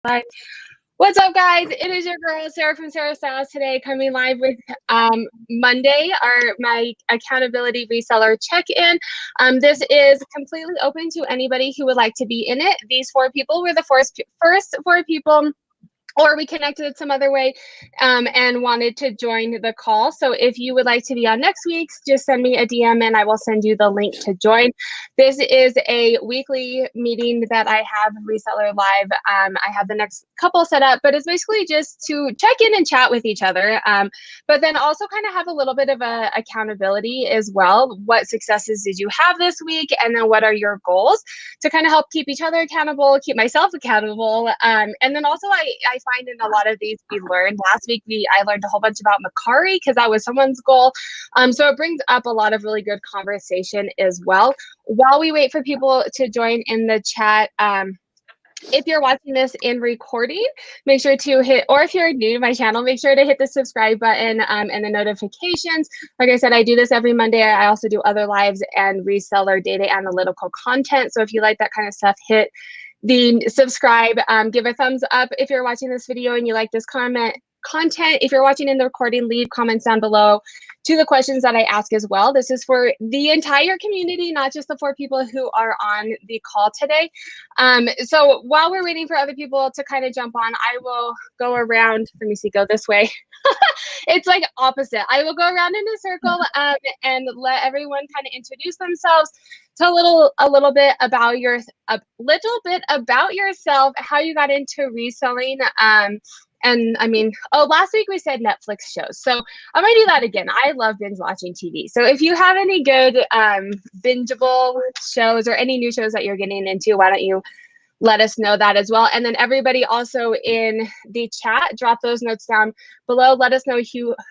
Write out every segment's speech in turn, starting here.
Live. What's up, guys? It is your girl Sarah from Sarah Styles today, coming live with Monday, my accountability reseller check-in. This is completely open to anybody who would like to be in it. These 4 people were the first 4 people, or we connected some other way and wanted to join the call. So if you would like to be on next week's, just send me a DM and I will send you the link to join. This is a weekly meeting that I have, Reseller Live. I have the next couple set up, but it's basically just to check in and chat with each other. But then also kind of have a little bit of a accountability as well. What successes did you have this week? And then what are your goals to kind of help keep each other accountable, keep myself accountable. And then also I find in a lot of these we learned last week, I learned a whole bunch about Mecari because that was someone's goal. So it brings up a lot of really good conversation as well. While we wait for people to join in the chat, if you're watching this in recording, make sure to hit, or if you're new to my channel, make sure to hit the subscribe button and the notifications. Like I said, I do this every Monday. I also do other lives and reseller data analytical content. So if you like that kind of stuff, hit the subscribe, give a thumbs up if you're watching this video and you like this content. If you're watching in the recording, leave comments down below to the questions that I ask as well. This is for the entire community, not just the 4 people who are on the call today. So while we're waiting for other people to kind of jump on, I will go around. Let me see, go this way. It's like opposite. I will go around in a circle and let everyone kind of introduce themselves. Tell a little bit about yourself, how you got into reselling. And I mean, last week we said Netflix shows. So I'm gonna do that again. I love binge watching TV. So if you have any good bingeable shows or any new shows that you're getting into, why don't you let us know that as well. And then everybody also in the chat, drop those notes down below. Let us know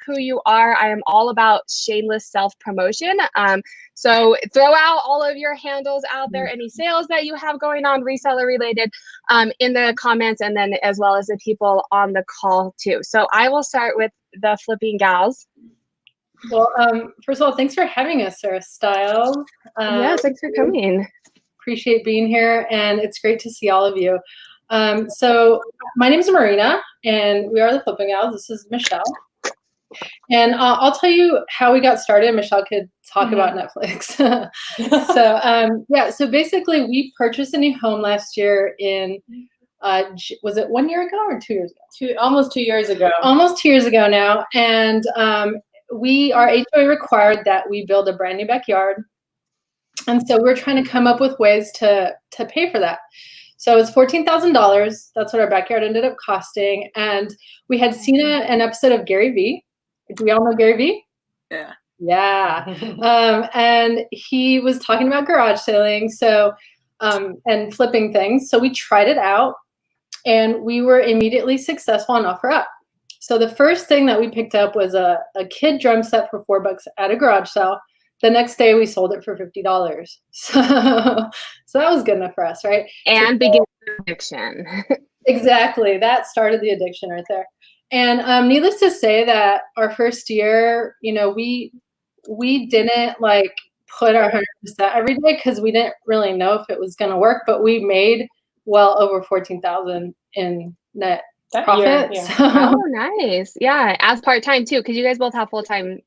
who you are. I am all about shameless self-promotion. So throw out all of your handles out there, any sales that you have going on, reseller related, in the comments, and then as well as the people on the call too. So I will start with the flipping gals. Well, first of all, thanks for having us, Sarah Styles. Yes, thanks for coming. Appreciate being here, and it's great to see all of you. So my name is Marina, and we are the Flipping Gals. This is Michelle. And I'll tell you how we got started. Michelle could talk about Netflix. So basically we purchased a new home last year in, was it 1 year ago or 2 years ago? Almost 2 years ago. Almost 2 years ago now. And we are HOA required that we build a brand new backyard. And so we're trying to come up with ways to pay for that. So it's $14,000. That's what our backyard ended up costing. And we had seen an episode of Gary Vee. Do we all know Gary Vee? Yeah. Yeah. And he was talking about garage selling, so and flipping things. So we tried it out, and we were immediately successful on OfferUp. So the first thing that we picked up was a kid drum set for $4 at a garage sale. The next day we sold it for $50. So that was good enough for us, right? And begin addiction. Exactly. That started the addiction right there. And needless to say that our first year, you know, we didn't like put our 100% every day because we didn't really know if it was going to work, but we made well over $14,000 in net profit. Yeah. So. Oh, nice. Yeah. As part-time too, because you guys both have full-time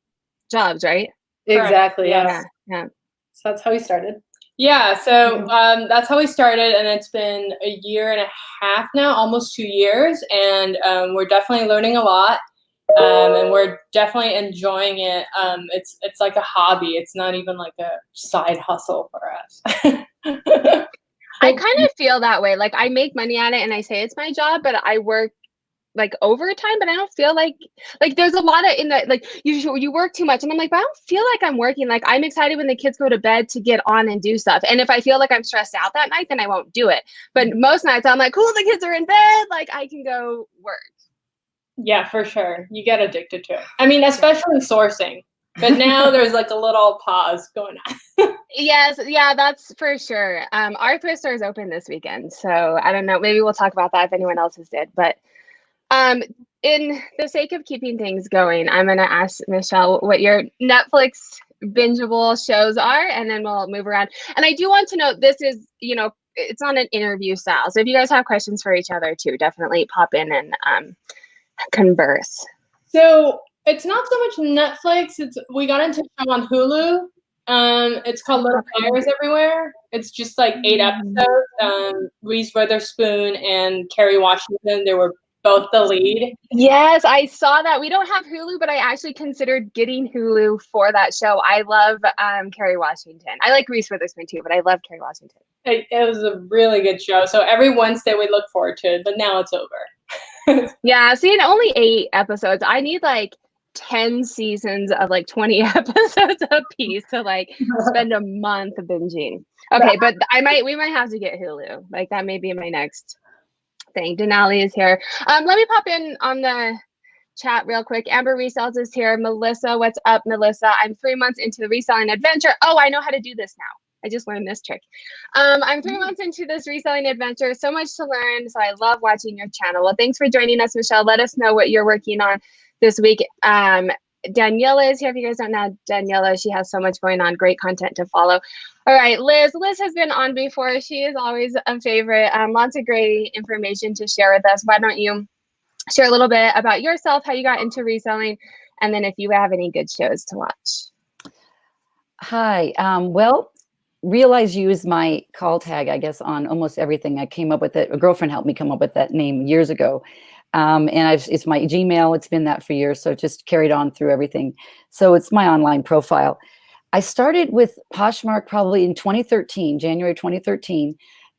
jobs, right? Exactly. Yeah. So that's how we started. Yeah. So that's how we started, and it's been a year and a half now, almost 2 years, and we're definitely learning a lot, and we're definitely enjoying it. It's like a hobby. It's not even like a side hustle for us. I kind of feel that way. Like I make money at it, and I say it's my job, but I work like overtime, but I don't feel like there's a lot of in that, like you work too much, and I'm like, but I don't feel like I'm working. Like I'm excited when the kids go to bed to get on and do stuff, and if I feel like I'm stressed out that night, then I won't do it. But most nights I'm like, cool, the kids are in bed, like I can go work. Yeah, for sure. You get addicted to it. I mean, especially sourcing. But now there's like a little pause going on. Yes, yeah, that's for sure. Our thrift store is open this weekend, so I don't know. Maybe we'll talk about that if anyone else has did, but. In the sake of keeping things going, I'm going to ask Michelle what your Netflix bingeable shows are, and then we'll move around. And I do want to note, this is, you know, it's not an interview style. So if you guys have questions for each other too, definitely pop in and converse. So it's not so much Netflix. We got into a show on Hulu. It's called Little Fires Everywhere. It's just like 8 episodes. Reese Witherspoon and Kerry Washington, they were both the lead. Yes, I saw that. We don't have Hulu, but I actually considered getting Hulu for that show. I love Kerry Washington. I like Reese Witherspoon too, but I love Kerry Washington. It was a really good show. So every Wednesday we look forward to it, but now it's over. Yeah, see, and only 8 episodes. I need like 10 seasons of like 20 episodes a piece to like spend a month binging. Okay, but we might have to get Hulu. Like that may be my next thing. Denali is here. Let me pop in on the chat real quick. Amber Resells is here. Melissa, what's up, Melissa? I'm 3 months into the reselling adventure. Oh, I know how to do this now. I just learned this trick. I'm 3 months into this reselling adventure. So much to learn. So I love watching your channel. Well, thanks for joining us, Michelle. Let us know what you're working on this week. Daniela is here. If you guys don't know Daniela, she has so much going on. Great content to follow. All right, Liz. Liz has been on before. She is always a favorite. Lots of great information to share with us. Why don't you share a little bit about yourself, how you got into reselling, and then if you have any good shows to watch. Hi. Well, Realize You is my call tag, I guess, on almost everything. I came up with it. A girlfriend helped me come up with that name years ago. And it's my Gmail. It's been that for years. So it just carried on through everything. So it's my online profile. I started with PoshMark probably in 2013, January 2013.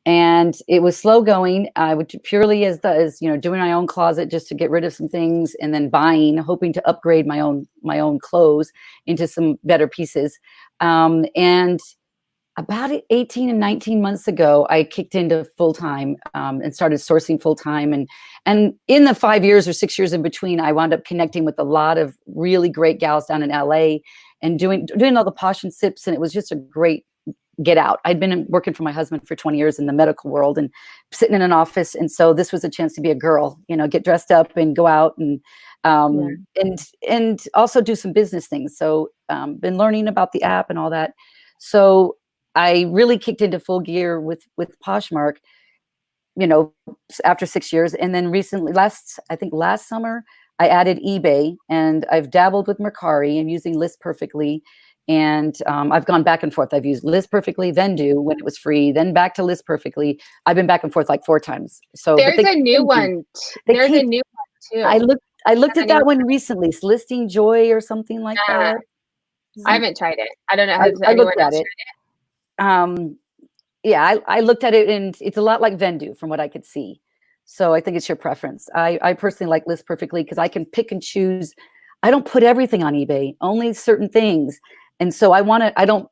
And it was slow going. I would purely as doing my own closet just to get rid of some things, and then buying, hoping to upgrade my own clothes into some better pieces. And about 18 and 19 months ago, I kicked into full-time and started sourcing full-time. And in the 5 years or 6 years in between, I wound up connecting with a lot of really great gals down in LA and doing all the Posh and Sips. And it was just a great get out. I'd been working for my husband for 20 years in the medical world and sitting in an office. And so this was a chance to be a girl, get dressed up and go out and also do some business things. So been learning about the app and all that. So I really kicked into full gear with PoshMark, after 6 years. And then recently, last summer, I added eBay, and I've dabbled with Mecari and using List Perfectly. And I've gone back and forth. I've used List Perfectly, vendoo when it was free, then back to List Perfectly. I've been back and forth like 4 times. So there's a new one. There's a new one too. I looked at that one recently. It's Listing Joy or something like that. I haven't tried it. I don't know how I looked at it. I looked at it, and it's a lot like vendoo from what I could see. So I think it's your preference. I personally like List Perfectly because I can pick and choose. I don't put everything on eBay, only certain things. And so I don't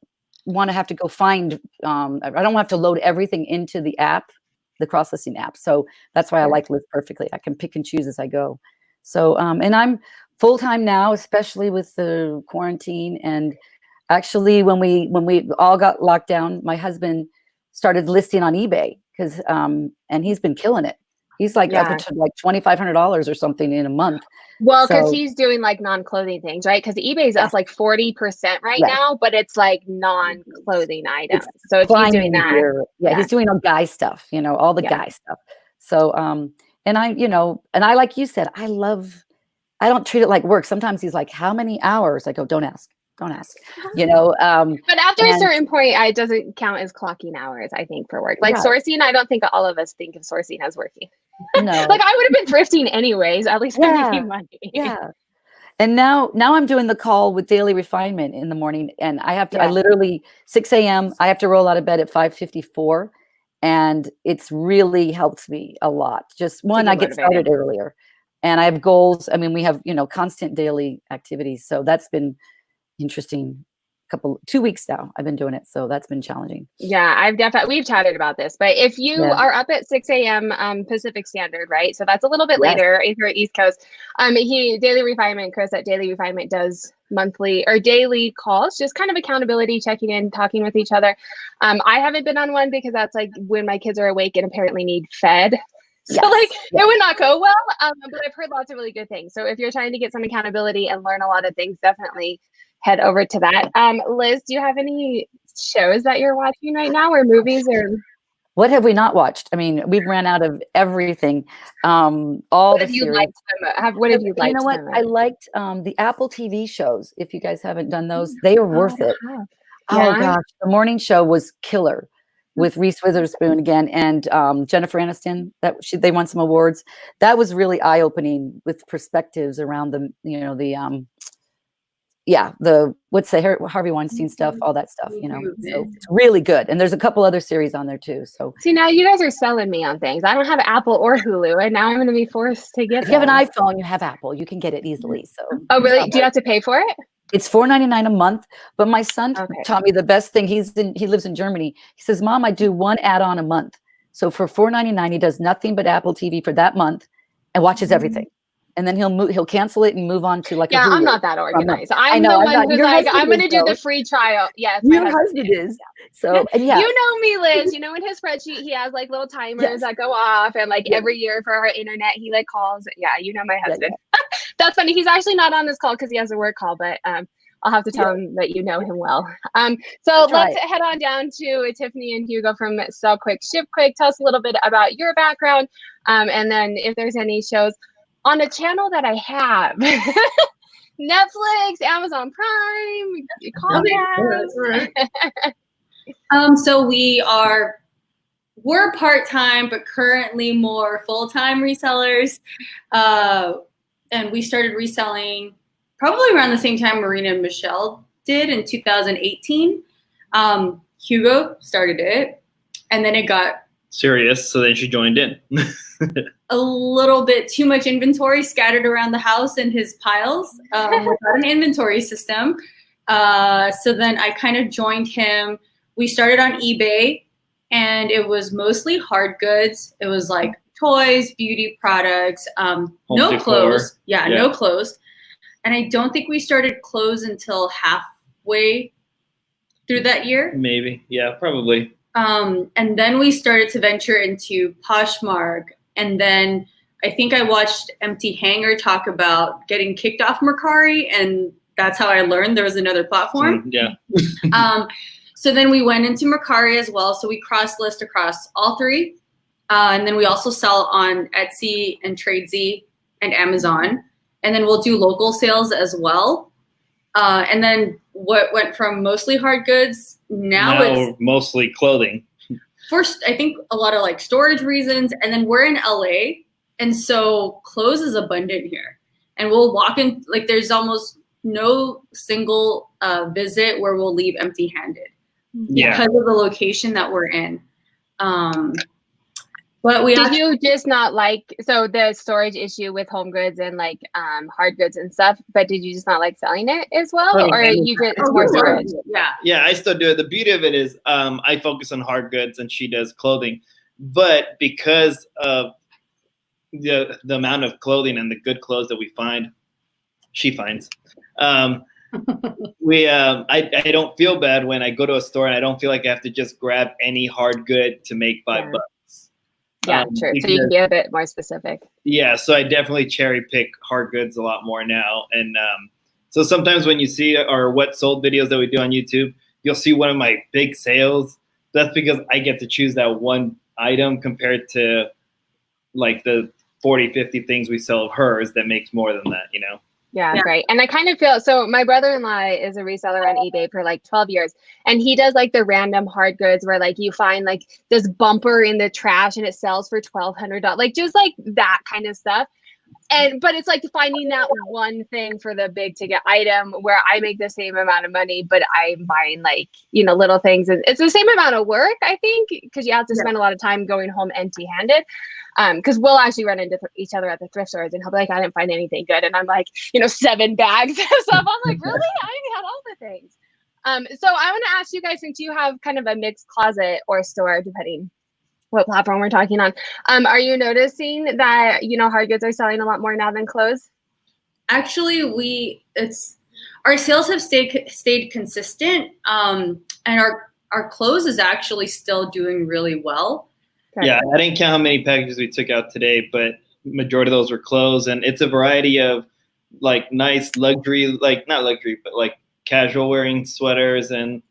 want to have to go find, I don't have to load everything into the app, the cross-listing app. So that's why I like List Perfectly. I can pick and choose as I go. So, and I'm full-time now, especially with the quarantine. And actually, when we all got locked down, my husband started listing on eBay because, and he's been killing it. He's like up to like $2,500 or something in a month. Well, because he's doing like non-clothing things, right? Because eBay's up like 40% right now, but it's like non-clothing items. So if he's doing that, he's doing all guy stuff, all the guy stuff. So, and I like you said, I don't treat it like work. Sometimes he's like, how many hours? I go, don't ask. But after a certain point, it doesn't count as clocking hours, I think, for work. Like sourcing, I don't think all of us think of sourcing as working. No. Like I would have been thrifting anyways, at least I'm making money. Yeah. And now I'm doing the call with daily refinement in the morning, and I have to, I literally 6 a.m. I have to roll out of bed at 5:54, and it's really helped me a lot. Just one, I get started earlier, and I have goals. I mean, we have, constant daily activities. So that's been interesting. 2 weeks now I've been doing it, so that's been challenging. Yeah, we've chatted about this, but if you are up at 6 a.m. Pacific Standard, right? So that's a little bit later if you're at East Coast. Daily Refinement, Chris at Daily Refinement does monthly or daily calls, just kind of accountability, checking in, talking with each other. I haven't been on one because that's like when my kids are awake and apparently need fed. So it would not go well, but I've heard lots of really good things. So if you're trying to get some accountability and learn a lot of things, definitely head over to that. Liz, do you have any shows that you're watching right now or movies or? What have we not watched? I mean, we've ran out of everything. All What the have you series. liked? What have you liked? You know what? I liked the Apple TV shows. If you guys haven't done those, they are worth it. Oh gosh, the morning show was killer with Reese Witherspoon again and Jennifer Aniston. They won some awards. That was really eye opening with perspectives around the what's the Harvey Weinstein stuff, all that stuff. So it's really good. And there's a couple other series on there too. So see, now you guys are selling me on things. I don't have Apple or Hulu, and now I'm going to be forced to get. If you have an iPhone, you have Apple. You can get it easily. So oh really? Do you have to pay for it? It's $4.99 a month, but my son taught me the best thing. He lives in Germany. He says, Mom, I do one add-on a month. So for $4.99, he does nothing but Apple TV for that month and watches everything. And then he'll cancel it and move on to like a Hulu. I'm not that organized. I'm the one who's like, I'm going to do the free trial. Yes, your husband is. So and you know me, Liz. You know, in his spreadsheet, he has like little timers that go off, and like every year for our internet, he like calls. Yeah, you know my husband. That's funny. He's actually not on this call because he has a work call, but I'll have to tell him that you know him well. So let's head on down to Tiffany and Hugo from Sell Quick, Ship Quick. Tell us a little bit about your background, and then if there's any shows on a channel that I have. Netflix, Amazon Prime, Comcast. So we're part-time, but currently more full-time resellers. And we started reselling probably around the same time Marina and Michelle did in 2018. Hugo started it, and then it got serious, so then she joined in. A little bit too much inventory scattered around the house in his piles without an inventory system. So then I kind of joined him. We started on eBay, and it was mostly hard goods. It was like toys, beauty products, no clothes. Yeah, no clothes. And I don't think we started clothes until halfway through that year. Maybe, yeah, probably. And then we started to venture into PoshMark. And then I think I watched Empty Hanger talk about getting kicked off Mecari, and that's how I learned there was another platform. So then we went into Mecari as well. So we cross-list across all three. And then we also sell on Etsy and Tradesy and Amazon. And then we'll do local sales as well. And then what went from mostly hard goods, now it's mostly clothing. First, I think a lot of like storage reasons, and then we're in LA, and so clothes is abundant here. And we'll walk in, like there's almost no single visit where we'll leave empty-handed because of the location that we're in. But did you just not like, so the storage issue with home goods and like hard goods and stuff, but did you just not like selling it as well? Or you just, it's more storage? Yeah, I still do it. The beauty of it is I focus on hard goods and she does clothing. But because of the amount of clothing and the good clothes that we find, she finds. I don't feel bad when I go to a store and I don't feel like I have to just grab any hard good to make $5. Yeah, true. So you can be a bit more specific. Yeah, so I definitely cherry pick hard goods a lot more now. And so sometimes when you see our what sold videos that we do on YouTube, you'll see one of my big sales. That's because I get to choose that one item compared to like the 40, 50 things we sell of hers that makes more than that, you know? Yeah, great. And I kind of feel, so my brother-in-law is a reseller on eBay for like 12 years. And he does like the random hard goods where like you find like this bumper in the trash and it sells for $1,200, like just like that kind of stuff. But it's like finding that one thing for the big ticket item where I make the same amount of money, but I'm buying like, you know, little things. And it's the same amount of work, I think, because you have to spend a lot of time going home empty-handed. Because we'll actually run into each other at the thrift stores and he'll be like, I didn't find anything good. And I'm like, you know, 7 bags of stuff. I'm like, really? I had all the things. So I want to ask you guys, since you have kind of a mixed closet or store, depending what platform we're talking on, are you noticing that, you know, hard goods are selling a lot more now than clothes? Actually, our sales have stayed consistent. And our clothes is actually still doing really well. Okay. Yeah, I didn't count how many packages we took out today, but majority of those were clothes, and it's a variety of like nice luxury, like not luxury, but like casual wearing sweaters and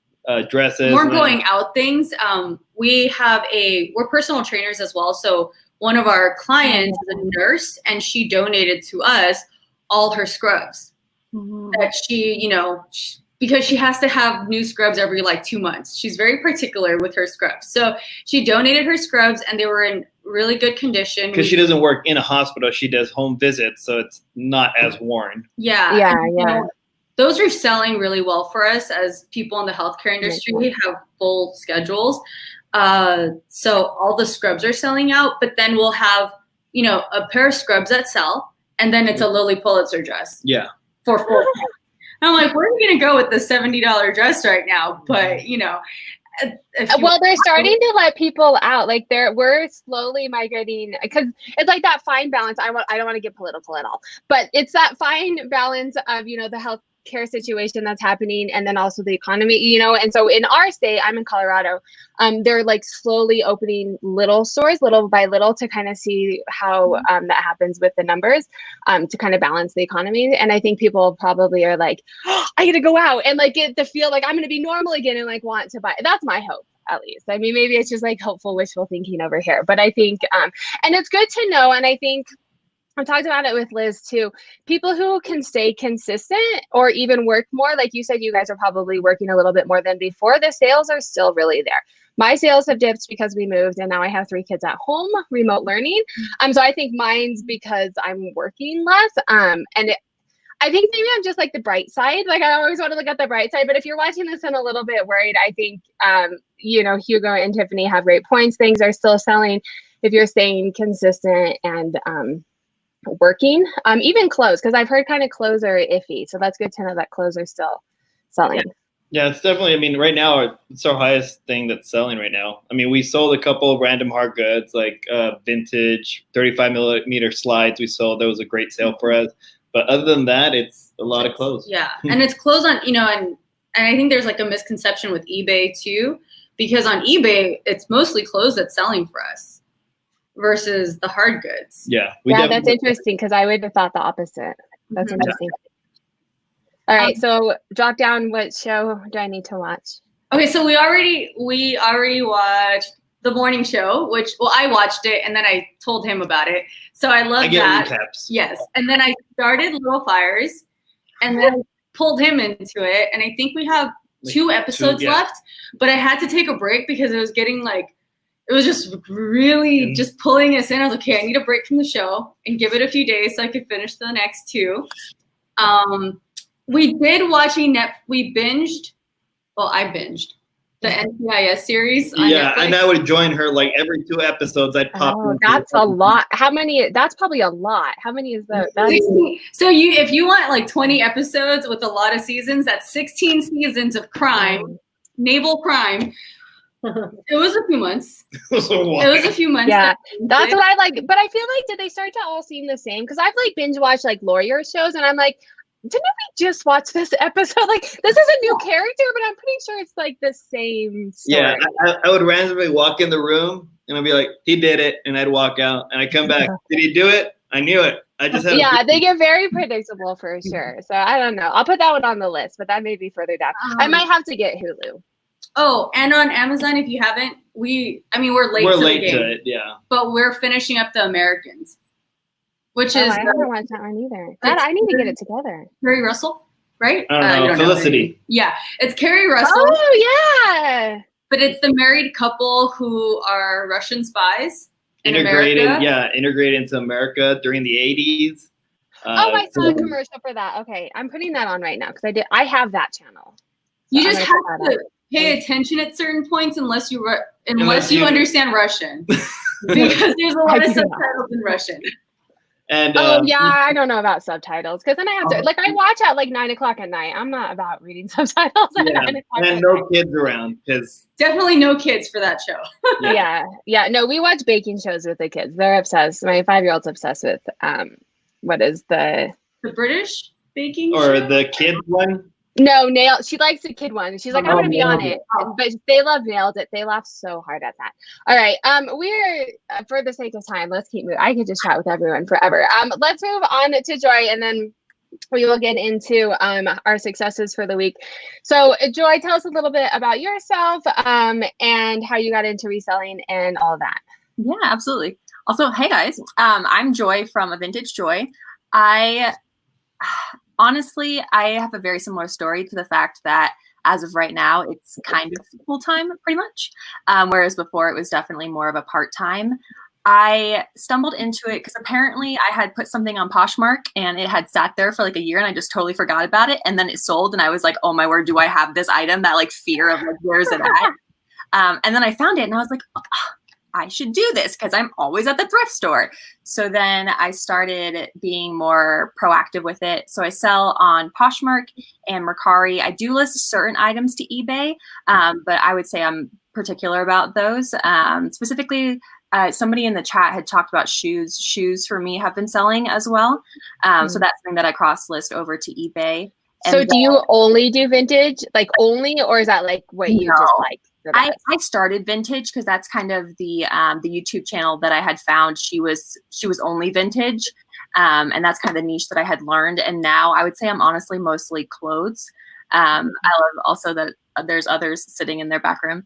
dresses. More going out things. We're personal trainers as well. So one of our clients is a nurse, and she donated to us all her scrubs that she, because she has to have new scrubs every like 2 months. She's very particular with her scrubs. So she donated her scrubs, and they were in really good condition. Because she doesn't work in a hospital. She does home visits, so it's not as worn. Yeah. Those are selling really well for us as people in the healthcare industry have full schedules. So all the scrubs are selling out, but then we'll have, a pair of scrubs that sell, and then it's a Lily Pulitzer dress. Yeah. For full. I'm like, where are we going to go with the $70 dress right now? But, well, they're starting to let people out. Like we're slowly migrating, because it's like that fine balance. I don't want to get political at all, but it's that fine balance of, the healthcare situation that's happening, and then also the economy, and so in our state, I'm in Colorado, they're like slowly opening little stores, little by little, to kind of see how that happens with the numbers, to kind of balance the economy. And I think people probably are like, oh, I gotta go out and like get to feel like I'm gonna be normal again and like want to buy. That's my hope, at least. I mean, maybe it's just like hopeful wishful thinking over here, but I think and it's good to know. And I think I talked about it with Liz too. People who can stay consistent or even work more, like you said, you guys are probably working a little bit more than before. The sales are still really there. My sales have dipped because we moved, and now I have 3 kids at home, remote learning. So I think mine's because I'm working less. I think maybe I'm just like the bright side. Like I always want to look at the bright side. But if you're watching this and a little bit worried, I think Hugo and Tiffany have great points. Things are still selling if you're staying consistent and working, even clothes, because I've heard kind of clothes are iffy, so that's good to know that clothes are still selling. Yeah, it's definitely, I mean, right now it's our highest thing that's selling right now. I mean, we sold a couple of random hard goods, like vintage 35 millimeter slides we sold. That was a great sale for us, but other than that, it's a lot of clothes. Yeah, and it's clothes on, and I think there's like a misconception with eBay too, because on eBay it's mostly clothes that's selling for us versus the hard goods. Yeah. That's interesting, because I would have thought the opposite. That's interesting. All right, so drop down. What show do I need to watch? Okay, so we already watched the morning show, which, well, I watched it and then I told him about it. So I love that. Recaps. Yes, and then I started Little Fires, and then pulled him into it, and I think we have like 2 episodes left. But I had to take a break because it was getting like, it was just really just pulling us in. I was like, okay, I need a break from the show and give it a few days so I could finish the next 2. We did watching we binged. Well, I binged the NCIS series on Netflix. And I would join her like every 2 episodes. I'd pop. Oh, that's a lot. How many? That's probably a lot. How many is that? So if you want like 20 episodes with a lot of seasons, that's 16 seasons of crime, naval crime. It was a few months. It was a few months. Yeah, that's what I like. But I feel like, did they start to all seem the same? Because I've like binge watched like lawyer shows, and I'm like, didn't we just watch this episode? Like, this is a new character, but I'm pretty sure it's like the same story. Yeah, I would randomly walk in the room, and I'd be like, he did it, and I'd walk out, and I'd come back. Did he do it? I knew it. I just had they get very predictable for sure. So I don't know. I'll put that one on the list, but that may be further down. I might have to get Hulu. Oh, and on Amazon, if you haven't, we're late to it, yeah. But we're finishing up The Americans, which is I haven't watched that one either. I need to get it together. Carrie Russell, right? I don't know. Felicity. Yeah, it's Carrie Russell. Oh yeah. But it's the married couple who are Russian spies in America. Yeah, integrated into America during the 80s. I saw a commercial for that. Okay, I'm putting that on right now because I have that channel. So you just have to pay attention at certain points unless you understand Russian, because there's a lot of subtitles in Russin. And I don't know about subtitles, because then I have to I watch at like 9:00 at night. I'm not about reading subtitles at 9:00. And no kids around, because definitely no kids for that show. No, we watch baking shows with the kids. They're obsessed. My 5-year-old's obsessed with what is the British baking or show? The kid one. No, She likes the kid one. She's like, I want to be on it. But they love Nailed It. They laugh so hard at that. All right. We're, for the sake of time, let's keep moving. I could just chat with everyone forever. Let's move on to Joy, and then we will get into our successes for the week. So Joy, tell us a little bit about yourself and how you got into reselling and all that. Yeah, absolutely. Also, hey guys, I'm Joy from A Vintage Joy. I honestly have a very similar story to the fact that as of right now, it's kind of full-time pretty much, whereas before it was definitely more of a part-time. I stumbled into it because apparently I had put something on PoshMark and it had sat there for like a year and I just totally forgot about it. And then it sold and I was like, oh my word, do I have this item? That like fear of like, where's it at? And then I found it and I was like, oh, I should do this because I'm always at the thrift store. So then I started being more proactive with it. So I sell on PoshMark and Mecari. I do list certain items to eBay, but I would say I'm particular about those. Specifically, somebody in the chat had talked about shoes. Shoes for me have been selling as well. So that's something that I cross-list over to eBay. And so do you only do vintage, like only, or is that like what you just like? I started vintage because that's kind of the YouTube channel that I had found. She was only vintage, and that's kind of the niche that I had learned. And now I would say I'm honestly mostly clothes. I love also that there's others sitting in their back room,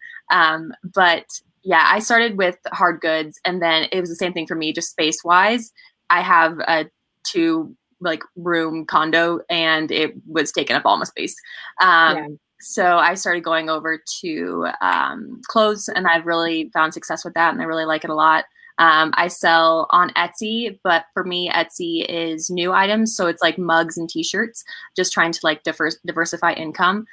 but yeah, I started with hard goods, and then it was the same thing for me, just space wise. I have a 2-room condo, and it was taking up all my space. So I started going over to clothes, and I've really found success with that, and I really like it a lot. I sell on Etsy, but for me, Etsy is new items. So it's like mugs and t-shirts, just trying to like diversify income.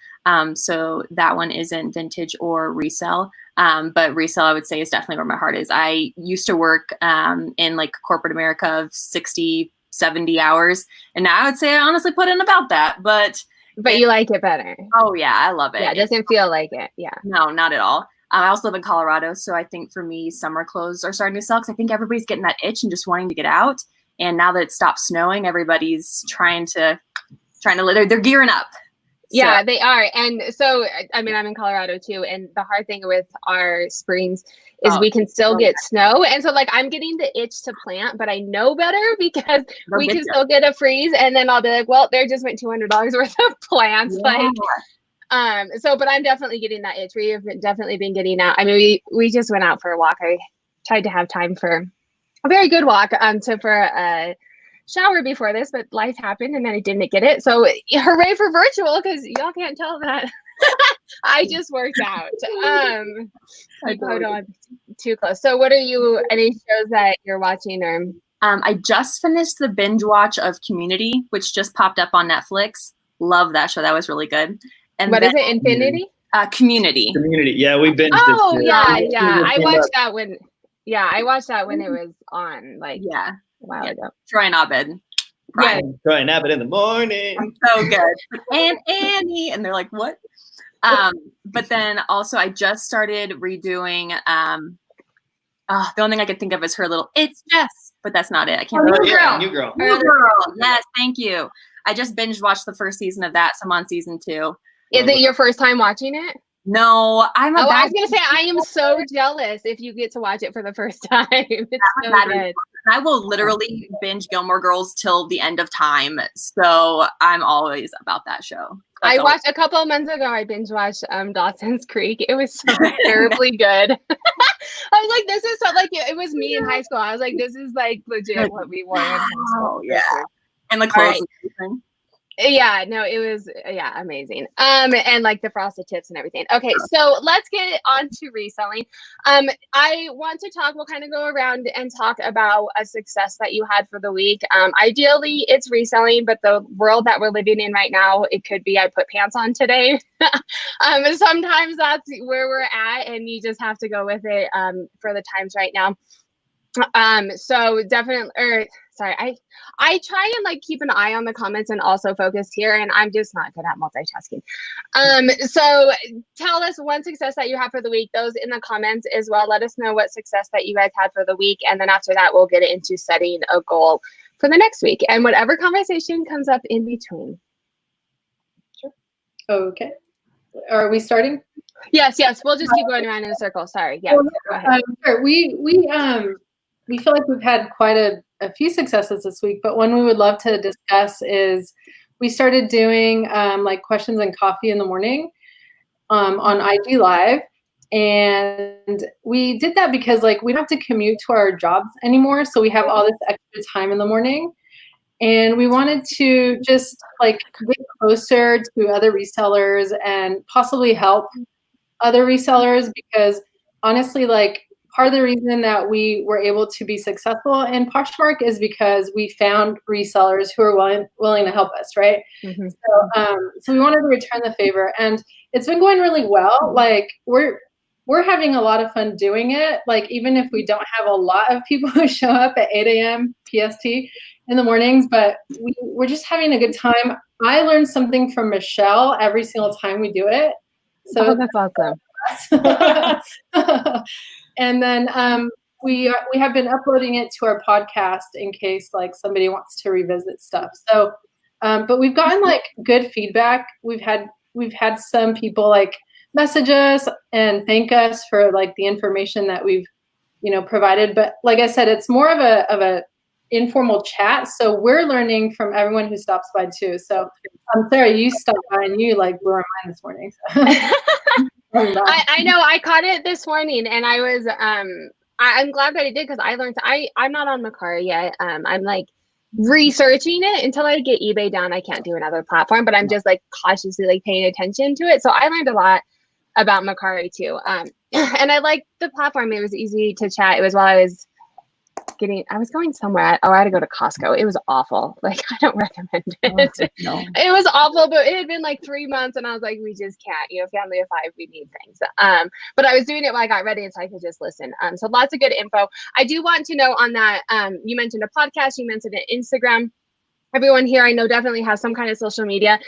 So that one isn't vintage or resell. But resell, I would say, is definitely where my heart is. I used to work in like corporate America of 60, 70 hours. And now I would say I honestly put in about that. But you like it better. Oh, yeah, I love it. Yeah, it doesn't feel like it. Yeah. No, not at all. I also live in Colorado, so I think for me, summer clothes are starting to sell because I think everybody's getting that itch and just wanting to get out. And now that it stopped snowing, everybody's trying to they're gearing up. Yeah, they are. And so, I mean, I'm in Colorado too. And the hard thing with our springs is we can still get snow. And so like, I'm getting the itch to plant, but I know better because we can still get a freeze. And then I'll be like, well, there just went $200 worth of plants. Yeah. But I'm definitely getting that itch. We have definitely been getting out. I mean, we just went out for a walk. I tried to have time for a very good walk for a shower before this, but life happened and then I didn't get it. So hooray for virtual, because y'all can't tell that. I just worked out. Hold on, too close. So what are you, any shows that you're watching or? I just finished the binge watch of Community, which just popped up on Netflix. Love that show. That was really good. And what is it, Infinity? Community. Community. Yeah, we binged it. Oh, yeah. I watched that when, it was on, like, a while ago. Troy and Abed. Yeah, Troy and Abed in the morning. So good. And Annie. And they're like, what? But then also I just started redoing, the only thing I could think of is her little, it's Jess, but that's not it. I can't remember. New Girl. New Girl. Yes, thank you. I just binge watched the first season of that, so I'm on season 2. Is it your first time watching it? No, I was gonna say I am so jealous if you get to watch it for the first time. It's so good. I will literally binge Gilmore Girls till the end of time, so I'm always about that show. I watched a couple of months ago. I binge watched Dawson's Creek. It was so terribly good. I was like, this is so like it was me in high school. I was like, this is like legit what we wore in high school. Yeah, and the clothes. Yeah, no, it was amazing. And like the frosted tips and everything. Okay, so let's get on to reselling. I want to talk, we'll kind of go around and talk about a success that you had for the week. Ideally it's reselling, but the world that we're living in right now, it could be I put pants on today. Sometimes that's where we're at and you just have to go with it for the times right now. So definitely, I try and like keep an eye on the comments and also focus here, and I'm just not good at multitasking. So tell us one success that you have for the week, those in the comments as well. Let us know what success that you guys had for the week. And then after that, we'll get into setting a goal for the next week and whatever conversation comes up in between. Sure. Okay. Are we starting? Yes. We'll just keep going around in a circle. Sorry. Yeah. Go ahead. Sure. We feel like we've had quite a a few successes this week, but one we would love to discuss is we started doing like questions and coffee in the morning on IG Live. And we did that because like we don't have to commute to our jobs anymore. So we have all this extra time in the morning. And we wanted to just like get closer to other resellers and possibly help other resellers, because honestly, like part of the reason that we were able to be successful in PoshMark is because we found resellers who are willing to help us, right? Mm-hmm. So we wanted to return the favor, and it's been going really well. Like we're having a lot of fun doing it. Like even if we don't have a lot of people who show up at 8 a.m. PST in the mornings, but we're just having a good time. I learned something from Michelle every single time we do it. So that's awesome. And then we have been uploading it to our podcast in case like somebody wants to revisit stuff. So, but we've gotten like good feedback. We've had some people like message us and thank us for like the information that we've, provided. But like I said, it's more of a informal chat. So we're learning from everyone who stops by too. So Sarah, you stopped by and you like blew our mind this morning. So. I know, I caught it this morning, and I was I'm glad that I did, because I learned I'm not on Mecari yet. I'm like researching it until I get eBay down. I can't do another platform, but I'm just like cautiously like paying attention to it. So I learned a lot about Mecari too. And I liked the platform. It was easy to chat. It was while I was going somewhere. I had to go to Costco. It was awful. Like, I don't recommend it. No. It was awful, but it had been like 3 months, and I was like, we just can't, family of 5, we need things. But I was doing it while I got ready, so I could just listen. So lots of good info. I do want to know on that, you mentioned a podcast, you mentioned an Instagram. Everyone here I know definitely has some kind of social media.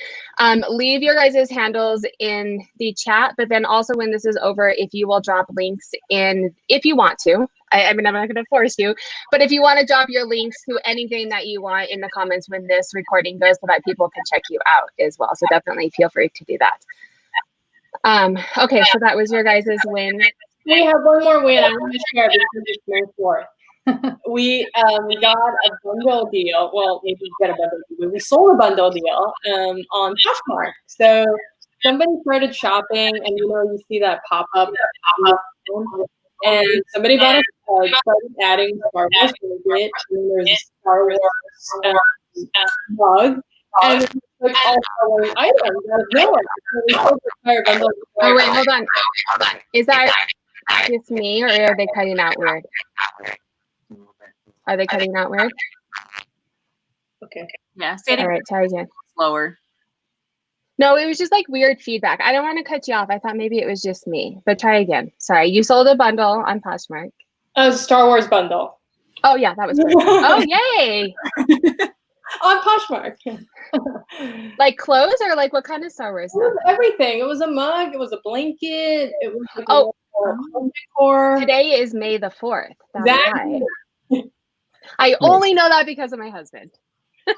Leave your guys' handles in the chat, but then also when this is over, if you will drop links in, if you want to. I mean, I'm not going to force you, but if you want to drop your links to anything that you want in the comments when this recording goes, so that people can check you out as well. So definitely feel free to do that. Okay, so that was your guys' win. We have one more win I want to share because it's May 4th. We got a bundle deal. Well, maybe we got a bundle deal. We sold a bundle deal on PoshMark. So somebody started shopping, and you see that pop up, and somebody bought started adding Star Wars figure, and there's a Star Wars mug, and it's like all selling items out of nowhere. So we sold the entire bundle. Oh wait, hold on. Is that just me, or are they cutting out weird? Are they cutting out weird? Okay. Yeah. Say it All right, try again. slower. No, it was just like weird feedback. I don't want to cut you off. I thought maybe it was just me, but try again. Sorry, you sold a bundle on PoshMark. A Star Wars bundle. Oh yeah, that was great. Oh yay! On PoshMark. Like clothes, or like what kind of Star Wars? It was everything. It was a mug. It was a blanket. It was like home decor. Today is May the 4th. Exactly. I only know that because of my husband. It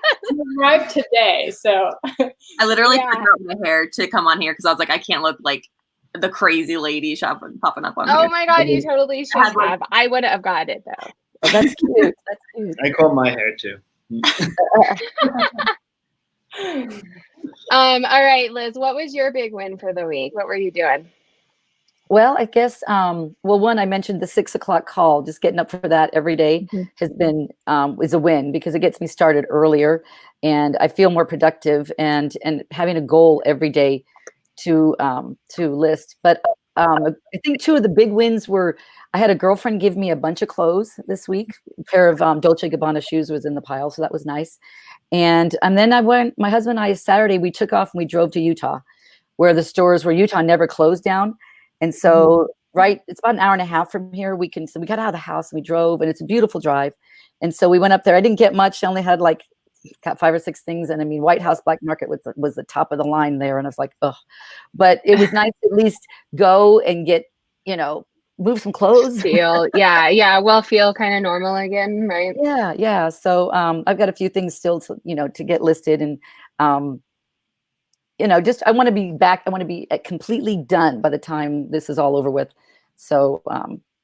arrived today, so I literally cut out my hair to come on here because I was like, I can't look like the crazy lady popping up on here. Oh my God, you totally should have. I wouldn't have got it though. Oh, that's cute. That's cute. I curl my hair too. All right, Liz, what was your big win for the week? What were you doing? Well, I guess, one, I mentioned the 6 o'clock call, just getting up for that every day has been, is a win, because it gets me started earlier and I feel more productive, and having a goal every day to list. But I think 2 of the big wins were, I had a girlfriend give me a bunch of clothes this week. A pair of Dolce & Gabbana shoes was in the pile, so that was nice. And then my husband and I, Saturday, we took off and we drove to Utah, where the stores where Utah never closed down. And so, it's about an hour and a half from here. So we got out of the house and we drove, and it's a beautiful drive. And so we went up there. I didn't get much. I only had got 5 or 6 things. And I mean, White House Black Market was the top of the line there. And I was like, ugh. But it was nice to at least go and get, move some clothes. Feel kind of normal again, right? Yeah. So I've got a few things still to get listed, and I want to be back. I want to be completely done by the time this is all over with. So,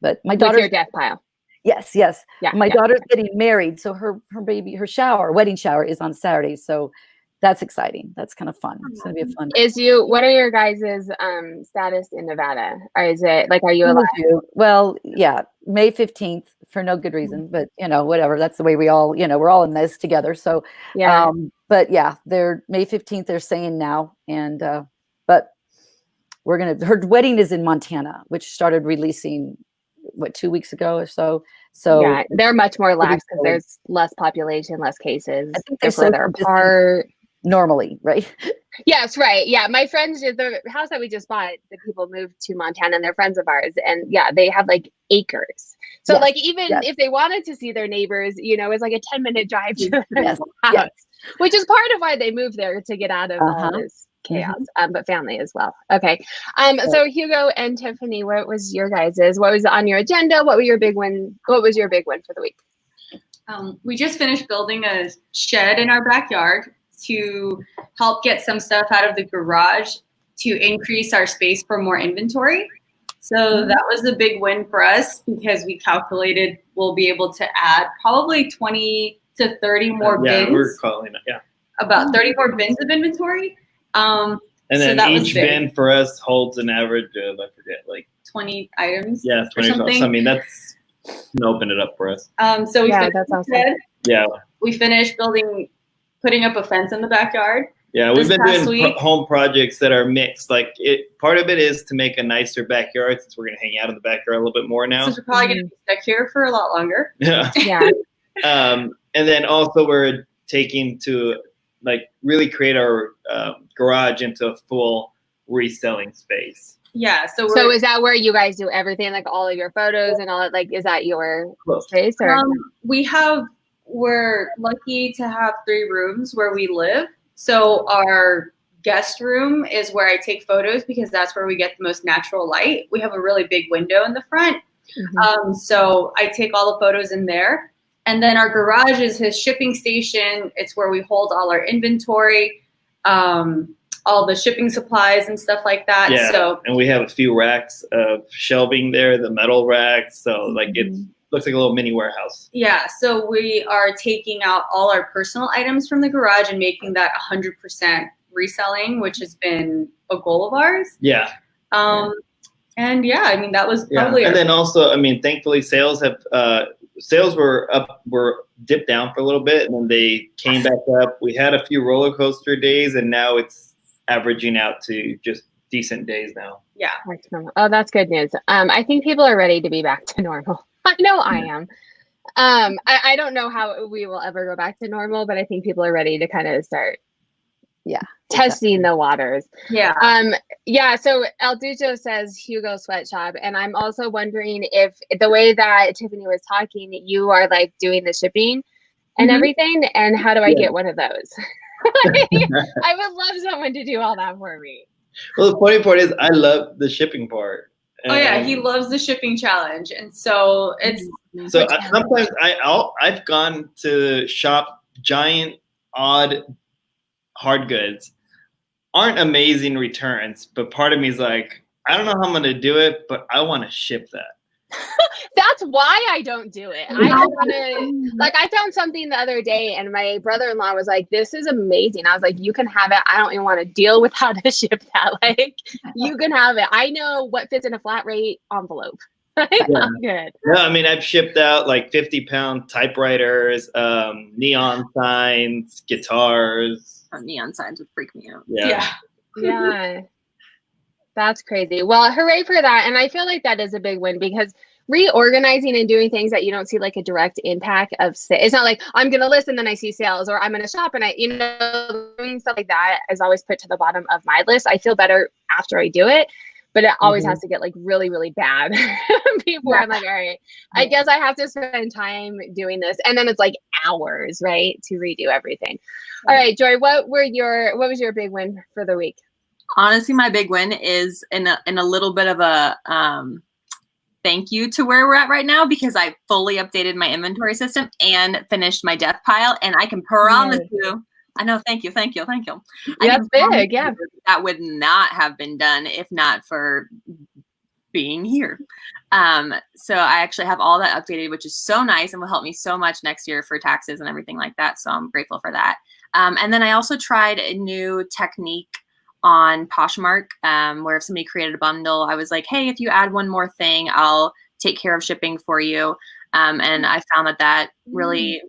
but my daughter's your death pile. Yes, yes. Yeah, My yeah. daughter's getting married, so her wedding shower is on Saturday. So that's exciting. That's kind of fun. It's gonna be a fun. What are your guys' status in Nevada? Or is it like, are you allowed? Well, yeah, May 15th for no good reason, but whatever. That's the way we all, we're all in this together. So, Yeah. but yeah, they're May 15th. They're saying now, and but her wedding is in Montana, which started releasing 2 weeks ago or so. So yeah, they're much more lax because there's less population, less cases. I think They're further apart. Normally, right? Yes, right. Yeah, my friends, the house that we just bought, the people moved to Montana and they're friends of ours, and yeah, they have like acres. So Yes, like even if they wanted to see their neighbors, it's like a 10-minute drive to their Yes, house, yes. which is part of why they moved there, to get out of all this chaos, but family as well. Okay. So Hugo and Tiffany, what was your guys's? What was on your agenda? What was your big win for the week? We just finished building a shed in our backyard to help get some stuff out of the garage to increase our space for more inventory. So that was a big win for us because we calculated we'll be able to add probably 20 to 30 more bins. Yeah, we're calling it, about 30 more bins of inventory. And then each bin for us holds an average of, I forget, like 20 items. Yeah, 20 something. I mean, that's open it up for us. So we finished that's awesome. We finished putting up a fence in the backyard. Yeah, we've been doing home projects that are mixed. Like part of it is to make a nicer backyard, since we're going to hang out in the backyard a little bit more now. Since we're probably going to be stuck here for a lot longer. Yeah. And then also we're taking to really create our garage into a full reselling space. Yeah. So is that where you guys do everything, like all of your photos and all that? Like, is that your space? Or? We're lucky to have 3 rooms where we live. So our guest room is where I take photos because that's where we get the most natural light. We have a really big window in the front. So I take all the photos in there. And then our garage is his shipping station. It's where we hold all our inventory, all the shipping supplies and stuff like that. Yeah, and we have a few racks of shelving there, the metal racks. So it looks like a little mini warehouse. Yeah, so we are taking out all our personal items from the garage and making that 100% reselling, which has been a goal of ours. Yeah. And yeah, I mean, that was probably. And then also, I mean, thankfully sales were dipped down for a little bit and then they came back up. We had a few roller coaster days and now it's averaging out to just decent days now. Yeah. Oh, that's good news. I think people are ready to be back to normal. I know I am. I don't know how we will ever go back to normal, but I think people are ready to kind of start testing the waters. Yeah. So El Dujo says Hugo Sweatshop, and I'm also wondering if the way that Tiffany was talking, you are like doing the shipping and everything, and how do I get one of those? I would love someone to do all that for me. Well, the funny part is I love the shipping part. Oh yeah, he loves the shipping challenge, and so it's. So sometimes I've gone to shop giant, odd, hard goods, aren't amazing returns, but part of me is like, I don't know how I'm gonna do it, but I want to ship that. That's why I don't do it. I don't want to. Like, I found something the other day, and my brother-in-law was like, "This is amazing." I was like, "You can have it. I don't even want to deal with how to ship that. Like, you can have it. I know what fits in a flat rate envelope." I'm good. No, I mean, I've shipped out like 50-pound typewriters, neon signs, guitars. Neon signs would freak me out. Yeah. That's crazy. Well, hooray for that. And I feel like that is a big win because reorganizing and doing things that you don't see like a direct impact of it's not like I'm going to list and then I see sales, or I'm going to shop and doing stuff like that is always put to the bottom of my list. I feel better after I do it, but it always has to get like really, really bad before I'm like, all right, I guess I have to spend time doing this. And then it's like hours, right, to redo everything. All right, Joy, what was your big win for the week? Honestly, my big win is in a little bit of a thank you to where we're at right now, because I fully updated my inventory system and finished my death pile, and I can promise you, I know, thank you. That's big, yeah. That would not have been done if not for being here. So I actually have all that updated, which is so nice and will help me so much next year for taxes and everything like that. So I'm grateful for that. And then I also tried a new technique on Poshmark, where if somebody created a bundle, I was like, hey, if you add one more thing, I'll take care of shipping for you. And I found that really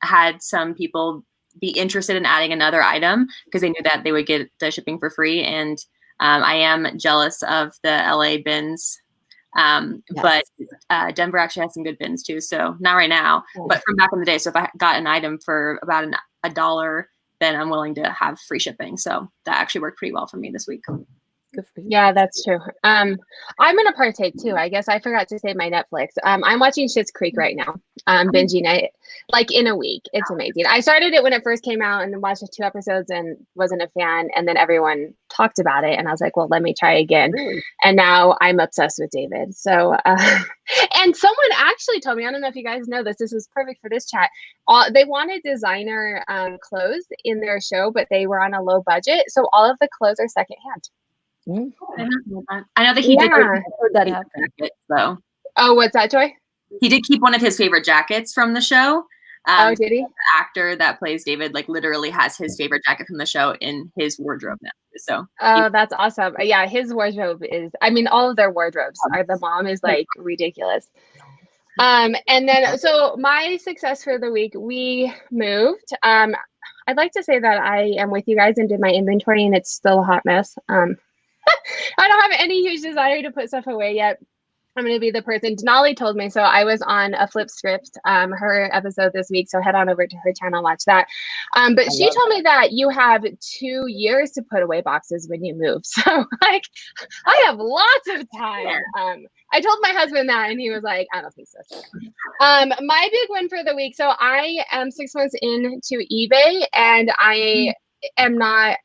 had some people be interested in adding another item because they knew that they would get the shipping for free. And I am jealous of the LA bins. But Denver actually has some good bins too. So not right now, but from back in the day. So if I got an item for about $1, then I'm willing to have free shipping. So that actually worked pretty well for me this week. Good for you. Yeah, that's true. I'm gonna partake too. I guess I forgot to say my Netflix. I'm watching Schitt's Creek right now. Binging it like in a week. It's amazing. I started it when it first came out and then watched 2 episodes and wasn't a fan. And then everyone talked about it, and I was like, well, let me try again. And now I'm obsessed with David. So, and someone actually told me, I don't know if you guys know this. This is perfect for this chat. They wanted designer clothes in their show, but they were on a low budget, so all of the clothes are secondhand. I know that he did Heard that happen. jackets, though. Oh, what's that, Joy? He did keep one of his favorite jackets from the show. Oh, did he? The actor that plays David, like, literally has his favorite jacket from the show in his wardrobe now. So. Oh, that's awesome. Yeah, his wardrobe is, I mean, all of their wardrobes are, the mom is like ridiculous. And then, so my success for the week, we moved. I'd like to say that I am with you guys and did my inventory, and it's still a hot mess. I don't have any huge desire to put stuff away yet. I'm going to be the person. Denali told me, so I was on a Flip Script, her episode this week, so head on over to her channel, watch that. But she told me that you have 2 years to put away boxes when you move. So like, I have lots of time. I told my husband that, and he was like, I don't think so. My big win for the week. So I am 6 months into eBay, and I am not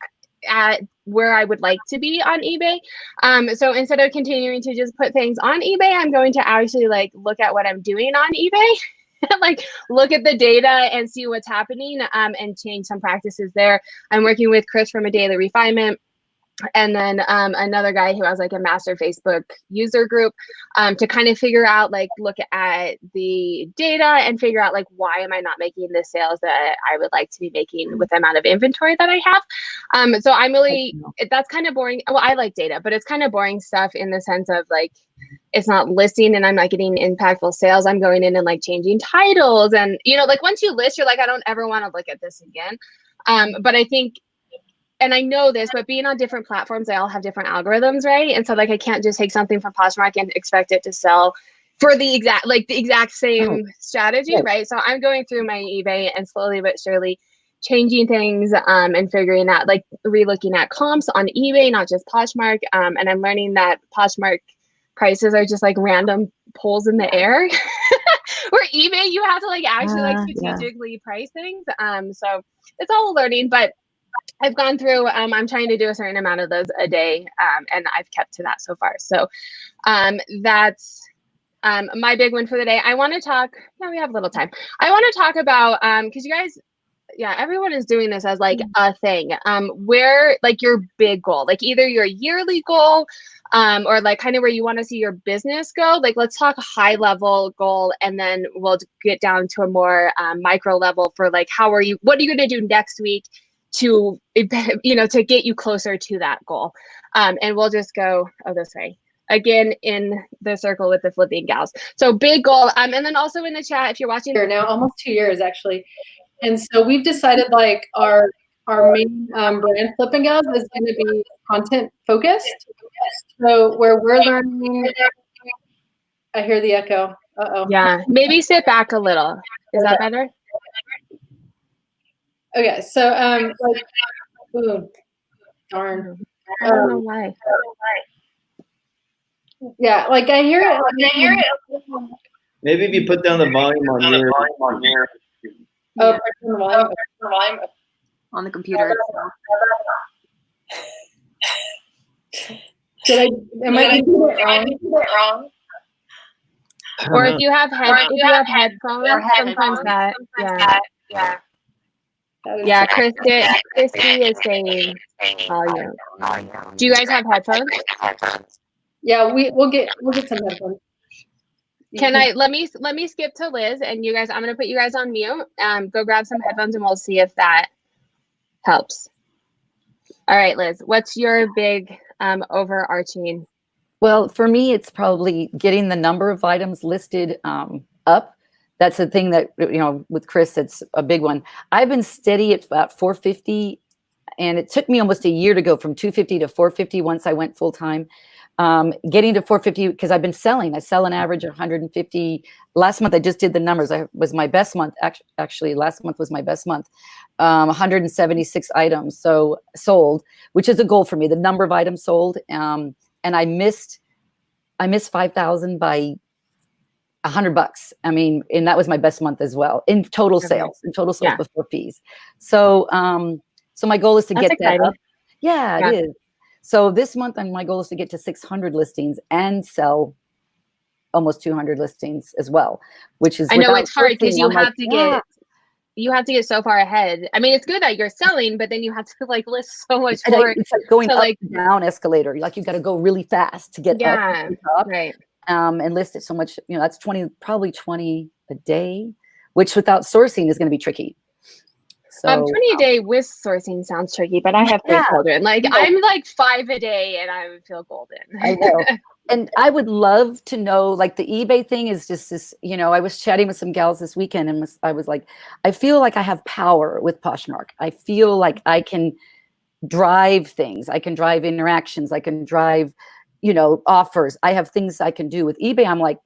at where I would like to be on eBay. So instead of continuing to just put things on eBay, I'm going to actually like look at what I'm doing on eBay, like look at the data and see what's happening, and change some practices there. I'm working with Chris from A Daily Refinement, and then another guy who has like a master Facebook user group, to kind of figure out, like, look at the data and figure out like, why am I not making the sales that I would like to be making with the amount of inventory that I have. So I'm really, that's kind of boring. Well, I like data, but it's kind of boring stuff in the sense of like, it's not listing and I'm not getting impactful sales. I'm going in and like changing titles, and, you know, like once you list, you're like, I don't ever want to look at this again. But I think, and I know this, but being on different platforms, they all have different algorithms, right? And so like, I can't just take something from Poshmark and expect it to sell for the exact same strategy, right? So I'm going through my eBay and slowly but surely changing things, and figuring out, like, relooking at comps on eBay, not just Poshmark. And I'm learning that Poshmark prices are just like random pulls in the air. Where eBay, you have to like actually like strategically price things. So it's all learning, but I've gone through, I'm trying to do a certain amount of those a day, and I've kept to that so far. So that's my big win for the day. I want to talk, no, we have a little time. I want to talk about, because you guys, everyone is doing this as like a thing, where like your big goal, like either your yearly goal, or like kind of where you want to see your business go. Like, let's talk high level goal, and then we'll get down to a more micro level for like, what are you going to do next week to, you know, to get you closer to that goal. And we'll just go this way again in the circle with the flipping gals. So big goal. And then also in the chat, if you're watching now, almost 2 years actually. And so we've decided like our main brand Flipping Gals is going to be content focused. So where we're learning, I hear the echo. Uh-oh. Yeah, maybe sit back a little. Is that better? Okay, so like, ooh, darn. I don't know why. Yeah, like I hear it. Maybe if you put down the volume on your Oh, the volume On the computer. Am I doing it wrong? Or if you have headphones, sometimes that, yeah, Christy is saying volume. Do you guys have headphones? Yeah, we'll get some headphones. Let me skip to Liz, and you guys, I'm gonna put you guys on mute. Go grab some headphones and we'll see if that helps. All right, Liz, what's your big overarching? Well, for me, it's probably getting the number of items listed up. That's the thing that, with Chris, it's a big one. I've been steady at about 450, and it took me almost a year to go from 250 to 450 once I went full time. Getting to 450 because I've been selling. I sell an average of 150. Last month I just did the numbers. Was my best month. Actually, last month was my best month. 176 items sold, which is a goal for me. The number of items sold. And I missed 5,000 by $100. I mean, and that was my best month as well in total sales. Yeah. Before fees. So my goal is to get that up. Yeah, it is. So this month, my goal is to get to 600 listings and sell almost 200 listings as well, which is, I know it's hard because you have to get so far ahead. I mean, it's good that you're selling, but then you have to list so much more. It's like going up and down escalator. Like you got to go really fast to get up to the top, right? And list it so much. That's probably 20 a day, which without sourcing is going to be tricky. So 20 a day with sourcing sounds tricky, but I have 3 children. I'm 5 a day and I would feel golden. I know. And I would love to know, the eBay thing is just this, I was chatting with some gals this weekend and I was like, I feel like I have power with PoshMark. I feel like I can drive things. I can drive interactions. I can drive, offers. I have things I can do with eBay.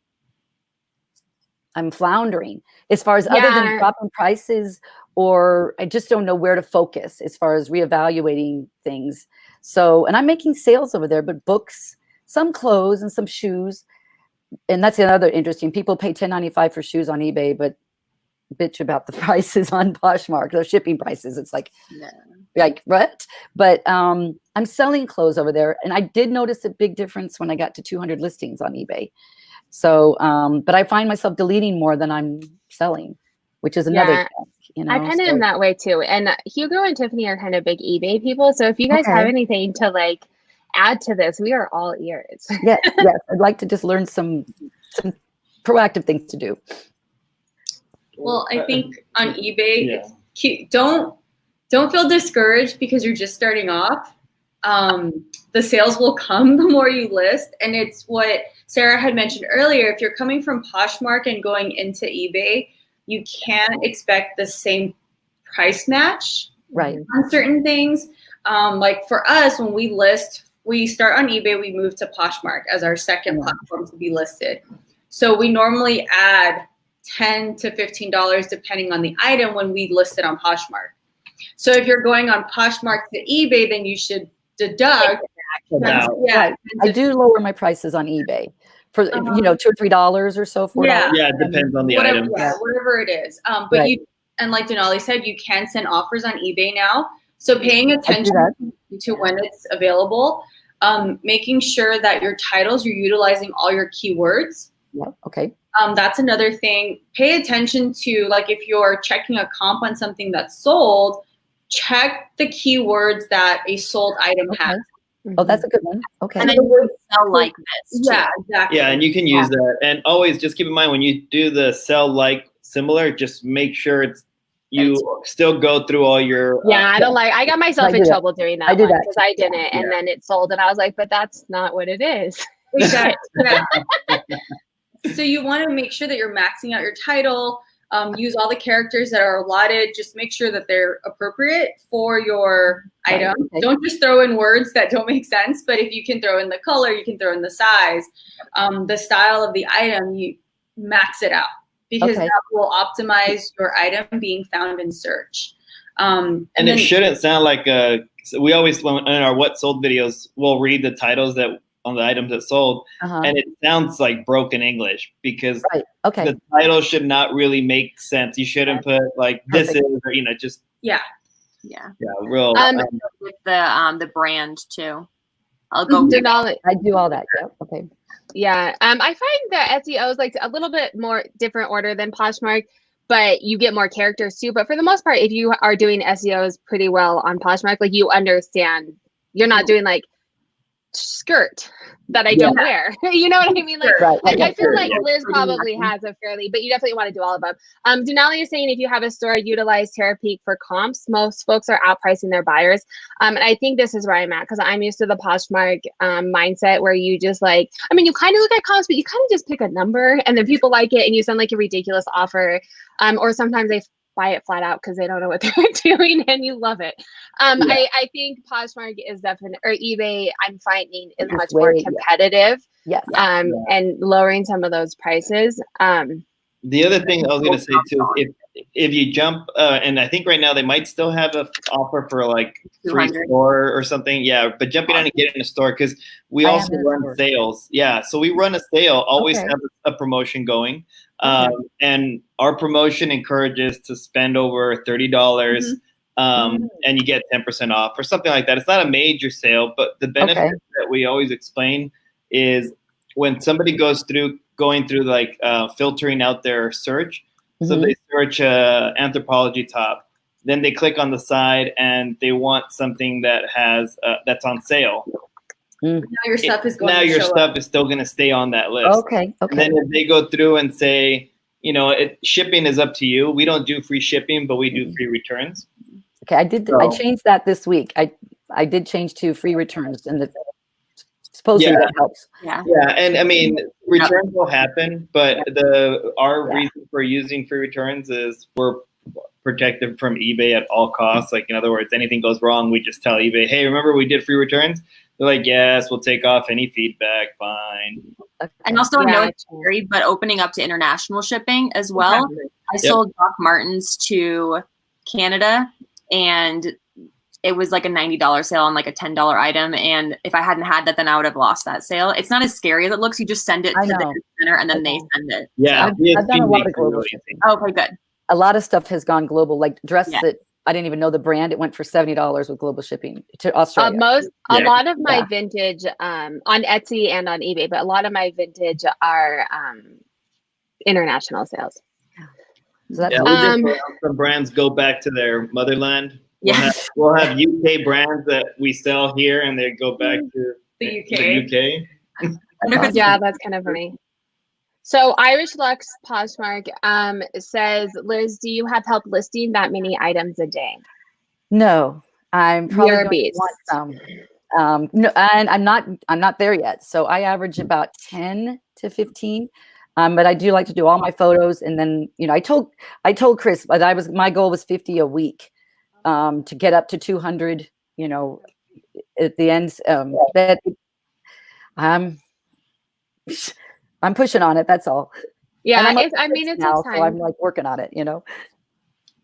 I'm floundering as far as other than dropping prices, or I just don't know where to focus as far as reevaluating things. So, and I'm making sales over there, but books, some clothes and some shoes. And that's another interesting. People pay $10.95 for shoes on eBay, but bitch about the prices on PoshMark, the shipping prices. It's like what? But I'm selling clothes over there. And I did notice a big difference when I got to 200 listings on eBay. So, but I find myself deleting more than I'm selling, which is another task, I kind of am that way too. And Hugo and Tiffany are kind of big eBay people. So if you guys have anything to add to this, we are all ears. Yes. I'd like to just learn some proactive things to do. Well, I think on eBay, don't feel discouraged because you're just starting off. The sales will come the more you list. And it's what Sarah had mentioned earlier. If you're coming from PoshMark and going into eBay, you can't expect the same price match on certain things. Like for us, when we list, we start on eBay, we move to PoshMark as our second platform to be listed. So we normally add $10 to $15 depending on the item when we list it on PoshMark. So if you're going on PoshMark to eBay, then you should deduct. I do lower my prices on eBay for $2 or $3 or so. $4. Yeah, it depends on the item. Yeah, whatever it is. But and like Denali said, you can send offers on eBay now. So paying attention to when it's available, making sure that your titles, you're utilizing all your keywords. Yeah. Okay. That's another thing. Pay attention to, if you're checking a comp on something that's sold, check the keywords that a sold item has. Oh, that's a good one. Okay. And then you sell like this too. Yeah, exactly. Yeah, and you can use that. And always just keep in mind when you do the sell like similar, just make sure you still go through all your. I got myself in trouble doing that because I didn't, and then it sold, and I was like, but that's not what it is. Exactly. So you want to make sure that you're maxing out your title. Use all the characters that are allotted. Just make sure that they're appropriate for your item. Okay. Don't just throw in words that don't make sense. But if you can throw in the color, you can throw in the size, the style of the item, you max it out because that will optimize your item being found in search. And it shouldn't sound like we always, in our what sold videos, we'll read the titles that on the items that sold, and it sounds like broken English because the title should not really make sense. You shouldn't put this is, or just real. With the brand too. I'll go. I do all that. Yeah. Okay. Yeah. I find that SEO is a little bit more different order than PoshMark, but you get more characters too. But for the most part, if you are doing SEOs pretty well on PoshMark, you understand. You're not doing skirt that I don't wear. You know what I mean? Like, Right. I feel like Yeah. Liz probably has a fairly, but you definitely want to do all of them. Denali is saying if you have a store, utilize Terapeak for comps. Most folks are outpricing their buyers. And I think this is where I'm at, because I'm used to the Poshmark mindset where you just like, I mean, you kind of look at comps, but you kind of just pick a number and then people like it and you send like a ridiculous offer. Or sometimes they buy it flat out because they don't know what they're doing and you love it. I think Poshmark is definitely, or eBay, I'm finding is much more competitive. Yes. And lowering some of those prices. The other thing I was going to say too, if you jump, and I think right now they might still have an offer for like free store or something. Yeah, but jumping on and getting a store, because we also run sales. Yeah, so we run a sale, always have a promotion going. And our promotion encourages to spend over $30 and you get 10% off or something like that. It's not a major sale, but the benefit that we always explain is when somebody going through like filtering out their search. So they search anthropology top, then they click on the side and they want something that has that's on sale. Now your stuff is going. Now your stuff is still going to stay on that list. Okay. And then if they go through and say, you know, shipping is up to you. We don't do free shipping, but we do free returns. Okay, I changed that this week. I did change to free returns, and supposedly that helps. Yeah, and I mean, returns will happen, but our reason for using free returns is we're protected from eBay at all costs. Like, in other words, anything goes wrong, we just tell eBay, hey, remember we did free returns? They're like, yes, we'll take off any feedback, fine. And also, I know it's scary, but opening up to international shipping as well. I sold Doc Martens to Canada, and it was like a $90 sale on like a $10 item. And if I hadn't had that, then I would have lost that sale. It's not as scary as it looks. You just send it to the center and then they send it. Yeah. So I've done a lot of global shipping. Okay, good. A lot of stuff has gone global, like dress that I didn't even know the brand. It went for $70 with global shipping to Australia. A lot of my vintage on Etsy and on eBay, but a lot of my vintage are international sales. So that's some brands go back to their motherland. Yeah. We'll have UK brands that we sell here, and they go back to the UK. Yeah, that's kind of funny. So Irish Lux Poshmark says, Liz, do you have help listing that many items a day? No, I'm probably going to want some. No, and I'm not there yet. So I average about 10 to 15. But I do like to do all my photos, and then I told Chris that my goal was 50 a week. To get up to 200, at the end, that I'm pushing on it. That's all. Yeah, it's now, time. So I'm like working on it.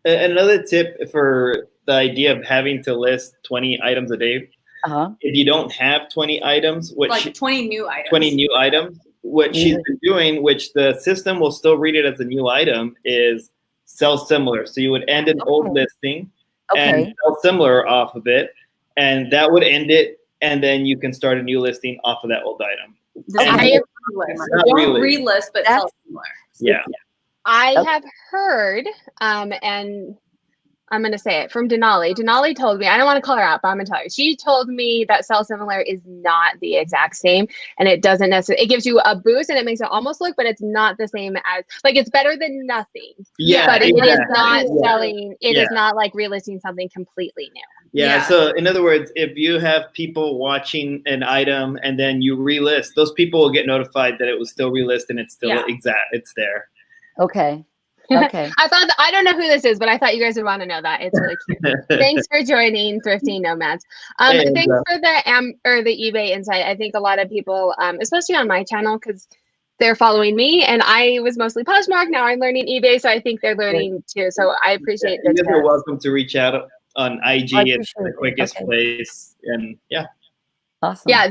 Another tip for the idea of having to list 20 items a day. If you don't have 20 items, like 20 new items, what she's been doing, which the system will still read it as a new item, is sell similar. So you would end an old listing. And sell similar off of it, and that would end it, and then you can start a new listing off of that old item. Don't relist, but sell similar. Yeah. I have heard, and I'm going to say it, from Denali. Denali told me, I don't want to call her out, but I'm going to tell you. She told me that sell similar is not the exact same, and it doesn't necessarily, it gives you a boost and it makes it almost look, but it's not the same as, like, it's better than nothing. Yeah. But it is not selling, it is not like relisting something completely new. Yeah. So in other words, if you have people watching an item and then you relist, those people will get notified that it was still relist and it's still it's there. Okay. I don't know who this is, but I thought you guys would want to know that. It's really cute. Thanks for joining Thrifting Nomads. Thanks for the eBay insight. I think a lot of people, especially on my channel, because they're following me, and I was mostly Poshmark. Now I'm learning eBay, so I think they're learning too. So I appreciate it. You're welcome to reach out on IG. It's the quickest place, and Awesome. Yeah,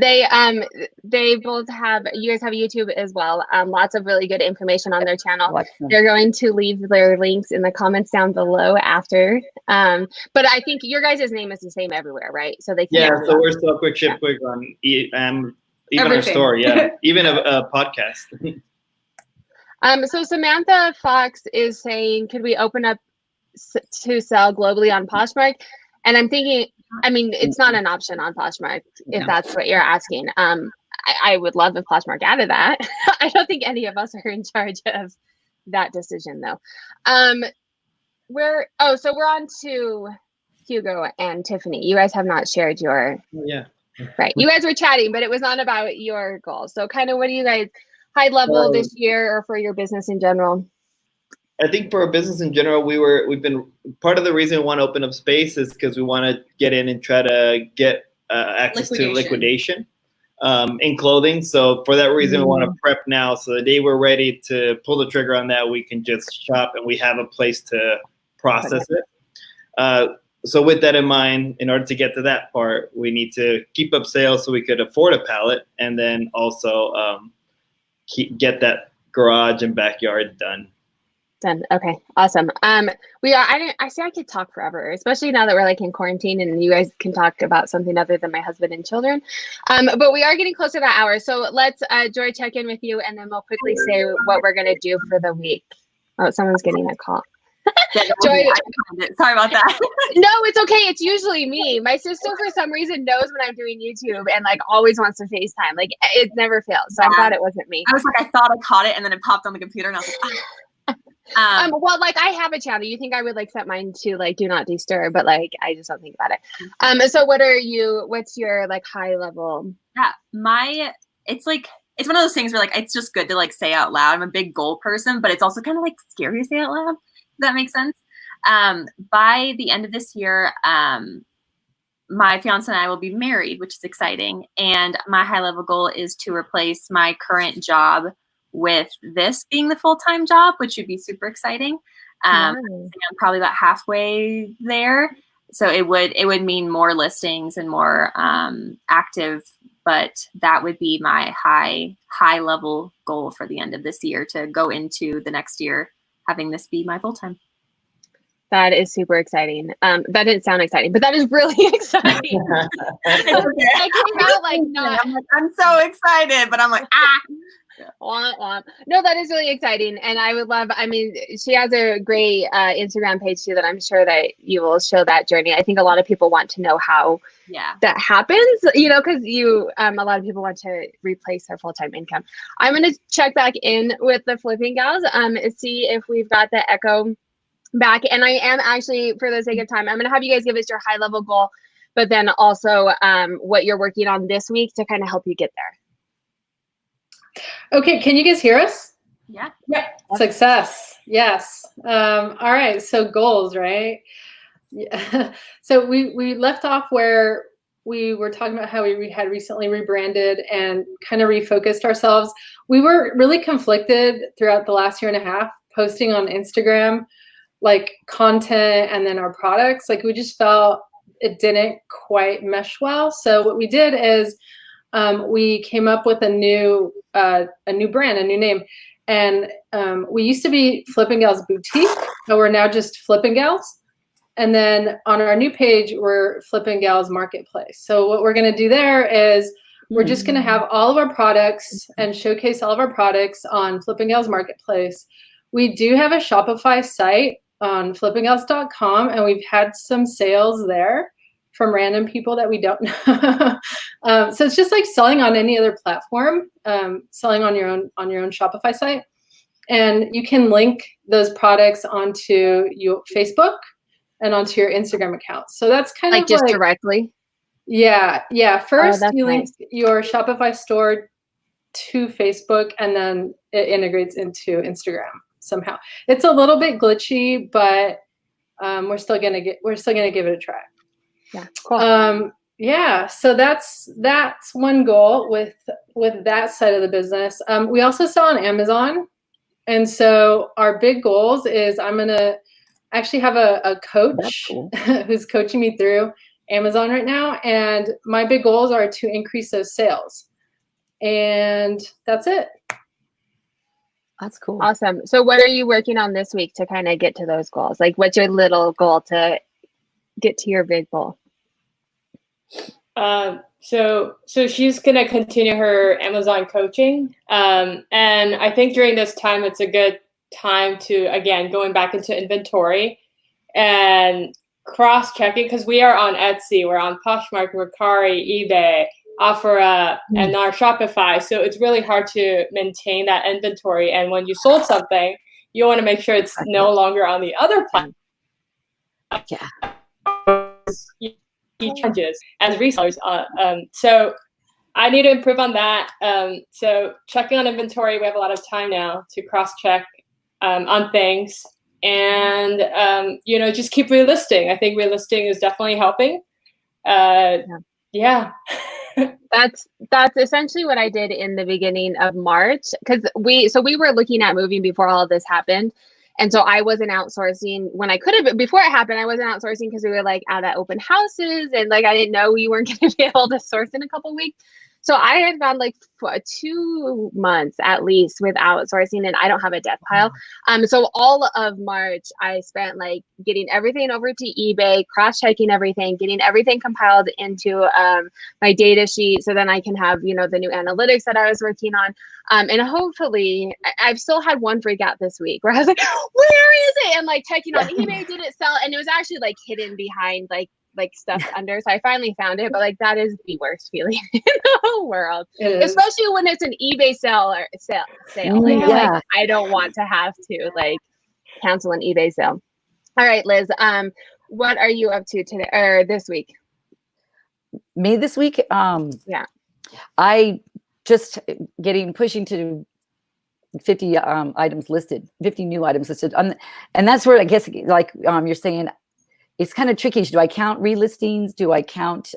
they both have, you guys have YouTube as well. Lots of really good information on their channel. They're going to leave their links in the comments down below after. But I think your guys' name is the same everywhere, right? So they can. Yeah, so we're still Quick Ship Quick on even our store, even a podcast. So Samantha Fox is saying, could we open up to sell globally on Poshmark? And I'm thinking, I mean, it's not an option on PoshMark if that's what you're asking. I would love if PoshMark added that. I don't think any of us are in charge of that decision though. So we're on to Hugo and Tiffany. You guys have not shared your, right. You guys were chatting, but it was not about your goals. So kind of what do you guys high level this year or for your business in general? I think for our business in general, we've been part of the reason we want to open up space is because we want to get in and try to get access to liquidation in clothing. So for that reason, we want to prep now. So the day we're ready to pull the trigger on that, we can just shop and we have a place to process it. So with that in mind, in order to get to that part, we need to keep up sales so we could afford a pallet and then also get that garage and backyard done. Okay, awesome. I see I could talk forever, especially now that we're like in quarantine and you guys can talk about something other than my husband and children. But we are getting close to that hour. So let's Joy check in with you and then we'll quickly say what we're gonna do for the week. Oh, someone's getting a call. Joy, sorry about that. No, it's okay. It's usually me. My sister for some reason knows when I'm doing YouTube and like always wants to FaceTime. Like it never fails. So I thought it wasn't me. I was like, I thought I caught it and then it popped on the computer and I was like, ah. Well, like I have a channel. You think I would like set mine to like do not disturb, but like I just don't think about it. So what's your like high level? Yeah, it's one of those things where like it's just good to like say out loud. I'm a big goal person, but it's also kind of like scary to say out loud. Does that make sense? By the end of this year, my fiance and I will be married, which is exciting. And my high level goal is to replace my current job with this being the full-time job, which would be super exciting. I'm probably about halfway there. So it would mean more listings and more active, but that would be my high level goal for the end of this year, to go into the next year having this be my full-time. That is super exciting. That didn't sound exciting, but that is really exciting. I came out like not. I'm so excited, but I'm like, No, that is really exciting. And I would love, I mean, she has a great Instagram page too that I'm sure that you will show that journey. I think a lot of people want to know how that happens, because a lot of people want to replace their full-time income. I'm going to check back in with the flipping gals, see if we've got the echo back. And I am actually, for the sake of time, I'm going to have you guys give us your high level goal, but then also what you're working on this week to kind of help you get there. Okay, can you guys hear us? Yeah. Success. Yes. All right. So goals, right? Yeah. So we left off where we were talking about how we had recently rebranded and kind of refocused ourselves. We were really conflicted throughout the last year and a half, posting on Instagram, like content and then our products. Like we just felt it didn't quite mesh well. So what we did is we came up with a new brand, a new name. And we used to be Flippin' Gals Boutique, but we're now just Flippin' Gals. And then on our new page, we're Flippin' Gals Marketplace. So what we're going to do there is we're just going to have all of our products and showcase all of our products on Flippin' Gals Marketplace. We do have a Shopify site on flippinggals.com, and we've had some sales there from random people that we don't know. So it's just like selling on any other platform, selling on your own Shopify site. And you can link those products onto your Facebook and onto your Instagram account. So that's kind of just directly. Yeah. First, you link nice. your Shopify store to Facebook, and then it integrates into Instagram somehow. It's a little bit glitchy, but we're still gonna give it a try. Yeah, cool. So that's one goal with that side of the business. We also sell on Amazon, and so our big goals is I'm gonna actually have a coach who's coaching me through Amazon right now, and my big goals are to increase those sales, and that's it. That's cool. Awesome. So what are you working on this week to kind of get to those goals? Like what's your little goal to get to your big goal? So she's gonna continue her Amazon coaching, and I think during this time it's a good time to, again, going back into inventory and cross-checking, because we are on Etsy, we're on PoshMark Mecari Ebay, OfferUp, and our Shopify. So it's really hard to maintain that inventory. And when you sold something, you want to make sure it's no longer on the other platform. Changes as resellers. So I need to improve on that. So checking on inventory, we have a lot of time now to cross-check on things. And, just keep relisting. I think relisting is definitely helping. Yeah. That's essentially what I did in the beginning of March, because we were looking at moving before all of this happened. And so I wasn't outsourcing when I could have, before it happened, I wasn't outsourcing because we were like out at open houses and like, I didn't know we weren't going to be able to source in a couple of weeks. So I had gone like 2 months at least with outsourcing, and I don't have a death pile. So all of March I spent like getting everything over to eBay, cross-checking everything, getting everything compiled into my data sheet, so then I can have, the new analytics that I was working on. And hopefully I've still had one freak out this week where I was like, where is it? And like checking on eBay, did it sell? And it was actually like hidden behind like stuff under. So I finally found it, but like that is the worst feeling in the whole world, especially when it's an eBay sale. Like, like I don't want to have to like cancel an eBay sale. All right, Liz, what are you up to today or this week? Me this week? Yeah. I just pushing to 50 items listed, 50 new items listed. And that's where I guess like you're saying, it's kind of tricky. Do I count relistings? Do I count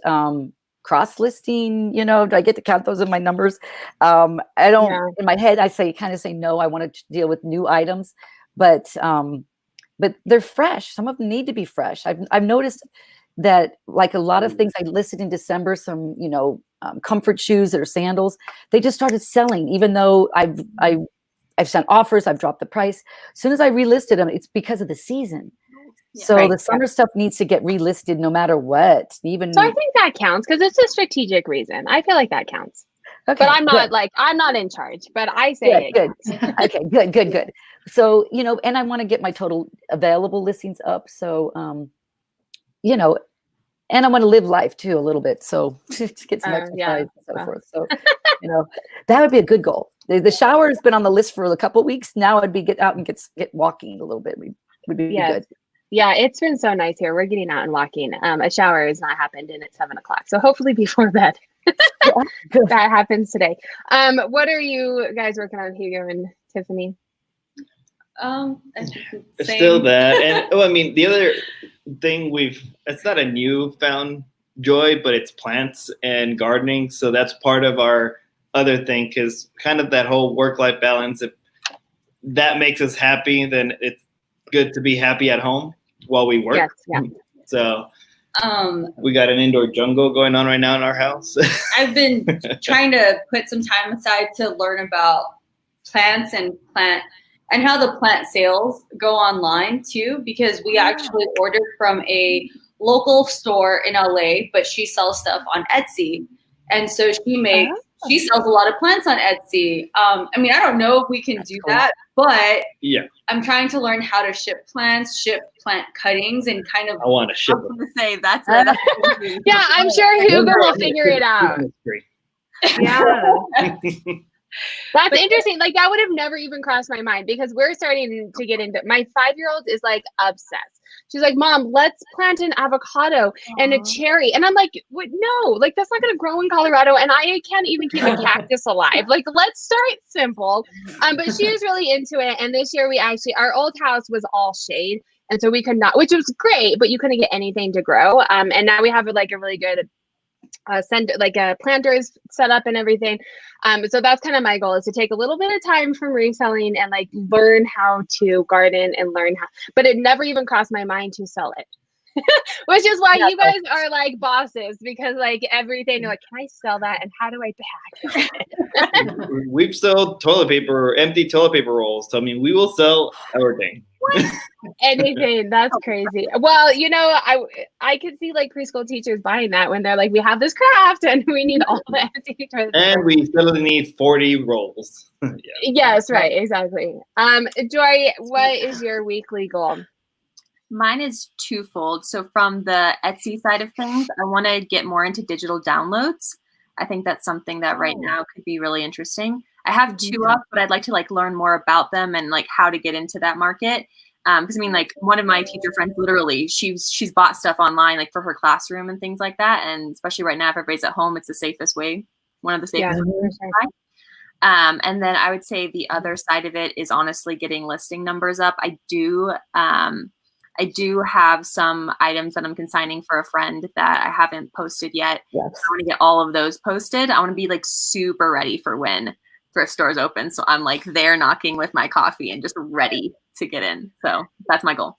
cross listing? Do I get to count those in my numbers? I don't. In my head, I kind of say no. I want to deal with new items, but they're fresh. Some of them need to be fresh. I've noticed that like a lot of things I listed in December, some comfort shoes or sandals, they just started selling, even though I've sent offers, I've dropped the price. As soon as I relisted them, it's because of the season. So the summer stuff needs to get relisted no matter what. So I think that counts because it's a strategic reason. I feel like that counts. Okay, but I'm not in charge, but I say good. Okay, good. So, and I want to get my total available listings up. So, and I want to live life too a little bit. So just get some exercise and so forth. So, that would be a good goal. The shower has been on the list for a couple of weeks. Now I'd be get out and get walking a little bit. Would be good. Yeah, it's been so nice here. We're getting out and walking. A shower has not happened in at 7 o'clock. So hopefully before bed that happens today. What are you guys working on, Hugo and Tiffany? Still that. And the other thing it's not a newfound joy, but it's plants and gardening. So that's part of our other thing, because kind of that whole work-life balance, if that makes us happy, then it's good to be happy at home while we work. Yes, yeah. So we got an indoor jungle going on right now in our house. I've been trying to put some time aside to learn about plants and how the plant sales go online too, because we actually ordered from a local store in LA, but she sells stuff on Etsy. And so she sells a lot of plants on Etsy. I don't know if we can do that, but I'm trying to learn how to ship plants, ship plant cuttings, and kind of. I want to ship them. Say that's yeah, I'm sure Hugo will figure it out. Yeah. That's interesting. Like that would have never even crossed my mind, because we're starting to get into, my 5-year-old is like obsessed. She's like, Mom, let's plant an avocado and a cherry. And I'm like, what? No, like that's not going to grow in Colorado. And I can't even keep a cactus alive. Like, let's start simple. But she was really into it. And this year our old house was all shade. And so we could not, which was great, but you couldn't get anything to grow. And now we have like a really good planters set up and everything. So that's kind of my goal, is to take a little bit of time from reselling and like learn how to garden and but it never even crossed my mind to sell it. Which is why you guys are like bosses, because like everything, you're like, can I sell that? And how do I pack it? We've sold toilet paper, empty toilet paper rolls. So, we will sell everything. Anything. That's crazy. Well, I could see like preschool teachers buying that when they're like, we have this craft and we need all the empty toilet paper. And we still need 40 rolls. Yes, right. Exactly. Joy, what is your weekly goal? Mine is twofold. So from the Etsy side of things, I want to get more into digital downloads. I think that's something that right now could be really interesting. I have 2 up, but I'd like to like learn more about them and like how to get into that market. Because I mean, like one of my teacher friends, literally, she's bought stuff online like for her classroom and things like that. And especially right now, if everybody's at home, it's the safest way. One of the safest ways to buy. And then I would say the other side of it is honestly getting listing numbers up. I do have some items that I'm consigning for a friend that I haven't posted yet. Yes. I want to get all of those posted. I want to be like super ready for when thrift stores open. So I'm like there knocking with my coffee and just ready to get in. So that's my goal.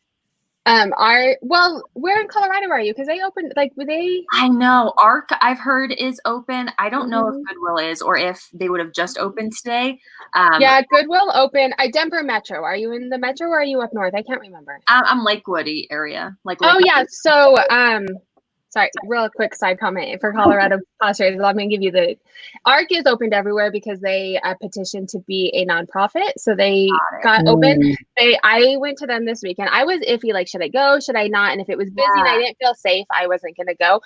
Where in Colorado are you? Because they opened, like, were they? I know ARC, I've heard, is open. I don't know if Goodwill is, or if they would have just opened today. Yeah, Goodwill open. Denver Metro. Are you in the Metro or are you up north? I can't remember. I'm Lakewood area. Yeah. So, sorry, real quick side comment for Colorado posters. I'm going to give you the ARC is opened everywhere because they petitioned to be a nonprofit. So they got open. I went to them this weekend. I was iffy, like, should I go? Should I not? And if it was busy and I didn't feel safe, I wasn't going to go.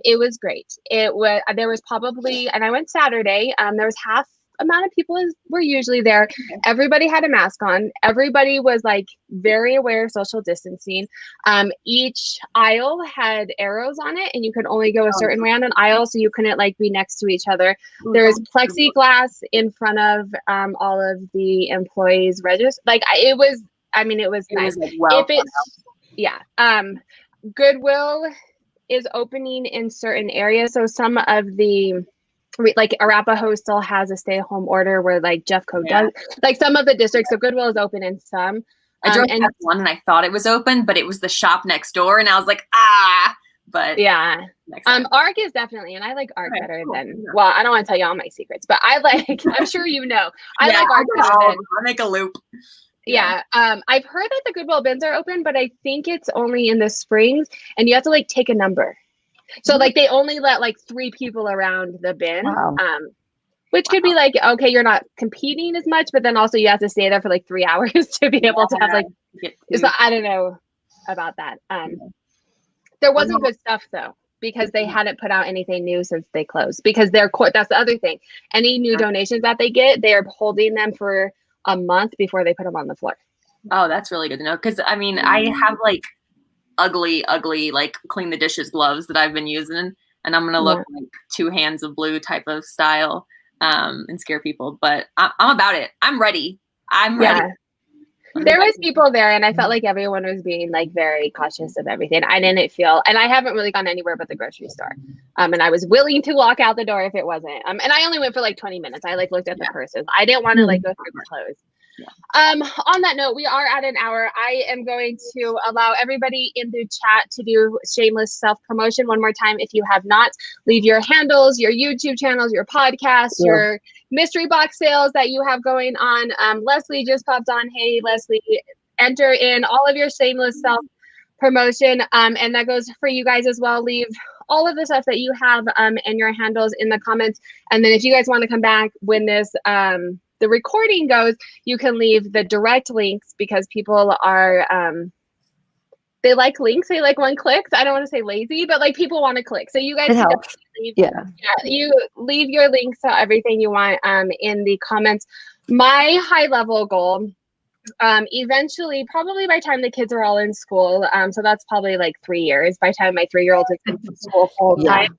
It was great. There was probably, and I went Saturday. There was half amount of people were usually there. Everybody had a mask on. Everybody was like very aware of social distancing. Each aisle had arrows on it and you could only go a certain way on an aisle, so you couldn't like be next to each other. There was plexiglass in front of all of the employees register. Like it was nice. Goodwill is opening in certain areas. So some of the like Arapahoe still has a stay-at-home order where like Jeffco does, like some of the districts. So Goodwill is open in some. I drove past one and I thought it was open, but it was the shop next door, and I was like, but yeah. ARC is definitely, and I like ARC better than. Well, I don't want to tell you all my secrets, but I like. I'm sure you know. I like ARC better than. I'll make a loop. Yeah. I've heard that the Goodwill bins are open, but I think it's only in the springs, and you have to like take a number. So like they only let like 3 people around the bin, which could be like, okay, you're not competing as much, but then also you have to stay there for like 3 hours to be able to have like, so I don't know about that. There wasn't good stuff though, because they hadn't put out anything new since they closed, because that's the other thing. Any new donations that they get, they are holding them for a month before they put them on the floor. Oh, that's really good to know. Cause I mean, I have like ugly like clean the dishes gloves that I've been using, and I'm gonna look like 2 hands of blue type of style and scare people, but I'm about it. I'm ready. There was people there and I felt like everyone was being like very cautious of everything. I didn't feel, and I haven't really gone anywhere but the grocery store, and I was willing to walk out the door if it wasn't, and I only went for like 20 minutes. I like looked at the purses. I didn't want to like go through the clothes. On that note, we are at an hour. I am going to allow everybody in the chat to do shameless self-promotion one more time. If you have not, leave your handles, your YouTube channels, your podcasts, your mystery box sales that you have going on. Leslie just popped on. Hey, Leslie, enter in all of your shameless self-promotion. And that goes for you guys as well. Leave all of the stuff that you have and your handles in the comments. And then if you guys want to come back when this the recording goes, you can leave the direct links, because people are they like links, they like one clicks. I don't want to say lazy, but like people want to click. So you guys you leave your links to everything you want in the comments. My high level goal, eventually, probably by the time the kids are all in school, so that's probably like 3 years, by the time my 3-year-old is in school full time,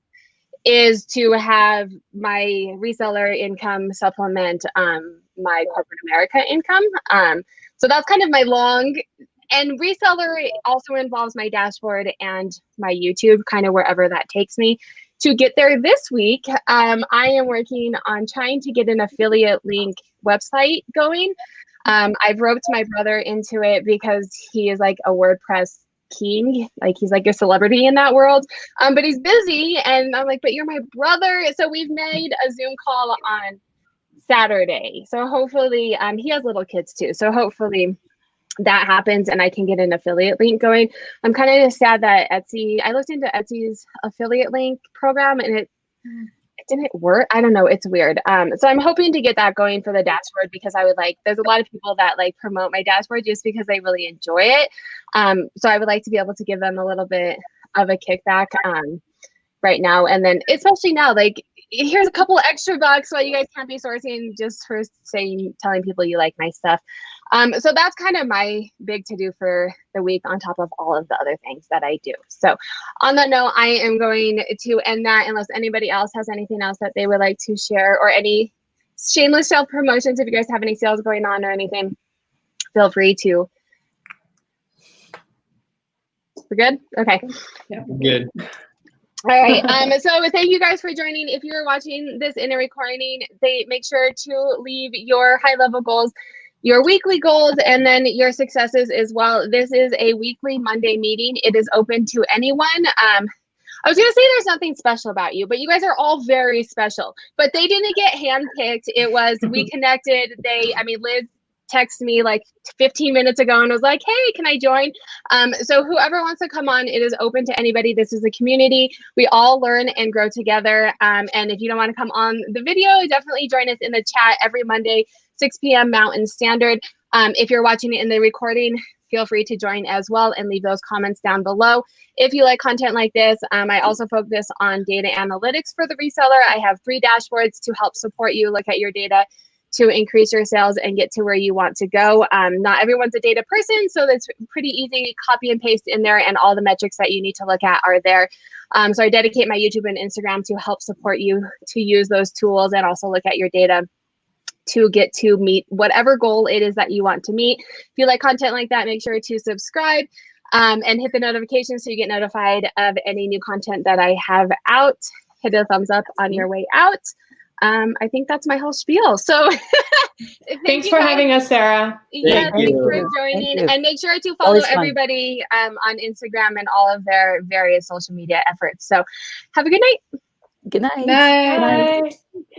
is to have my reseller income supplement my corporate America income. So that's kind of my long, and reseller also involves my dashboard and my YouTube, kind of wherever that takes me. To get there this week, I am working on trying to get an affiliate link website going. I've roped my brother into it because he is like a WordPress king, like he's like a celebrity in that world, but he's busy, and I'm like, but you're my brother. So we've made a Zoom call on Saturday, so hopefully he has little kids too, so hopefully that happens and I can get an affiliate link going. I'm kind of sad that Etsy, I looked into Etsy's affiliate link program and it didn't work. I don't know. It's weird. So I'm hoping to get that going for the dashboard, because I would like, there's a lot of people that like promote my dashboard just because they really enjoy it. So I would like to be able to give them a little bit of a kickback right now. And then especially now, like, here's a couple extra bucks while you guys can't be sourcing, just for telling people you like my stuff. So that's kind of my big to do for the week, on top of all of the other things that I do. So on that note, I am going to end that, unless anybody else has anything else that they would like to share, or any shameless self promotions. If you guys have any sales going on or anything, feel free to. We're good? Okay. Yeah. Good. All right. So thank you guys for joining. If you're watching this in a recording, make sure to leave your high-level goals, your weekly goals, and then your successes as well. This is a weekly Monday meeting. It is open to anyone. I was going to say there's nothing special about you, but you guys are all very special. But they didn't get handpicked. It was, we connected. Liz texted me like 15 minutes ago and was like, hey, can I join? So whoever wants to come on, it is open to anybody. This is a community. We all learn and grow together. And if you don't want to come on the video, definitely join us in the chat every Monday, 6 p.m. Mountain Standard. If you're watching it in the recording, feel free to join as well and leave those comments down below. If you like content like this, I also focus on data analytics for the reseller. I have 3 dashboards to help support you look at your data to increase your sales and get to where you want to go. Not everyone's a data person, so that's pretty easy. Copy and paste in there, and all the metrics that you need to look at are there. So I dedicate my YouTube and Instagram to help support you to use those tools and also look at your data to get to meet whatever goal it is that you want to meet. If you like content like that, make sure to subscribe and hit the notifications so you get notified of any new content that I have out. Hit a thumbs up on your way out. I think that's my whole spiel. So thanks for having us, Sarah. Yeah, Thank thanks you. for joining. And make sure to follow Always fun. everybody on Instagram and all of their various social media efforts. So have a good night. Good night. Bye.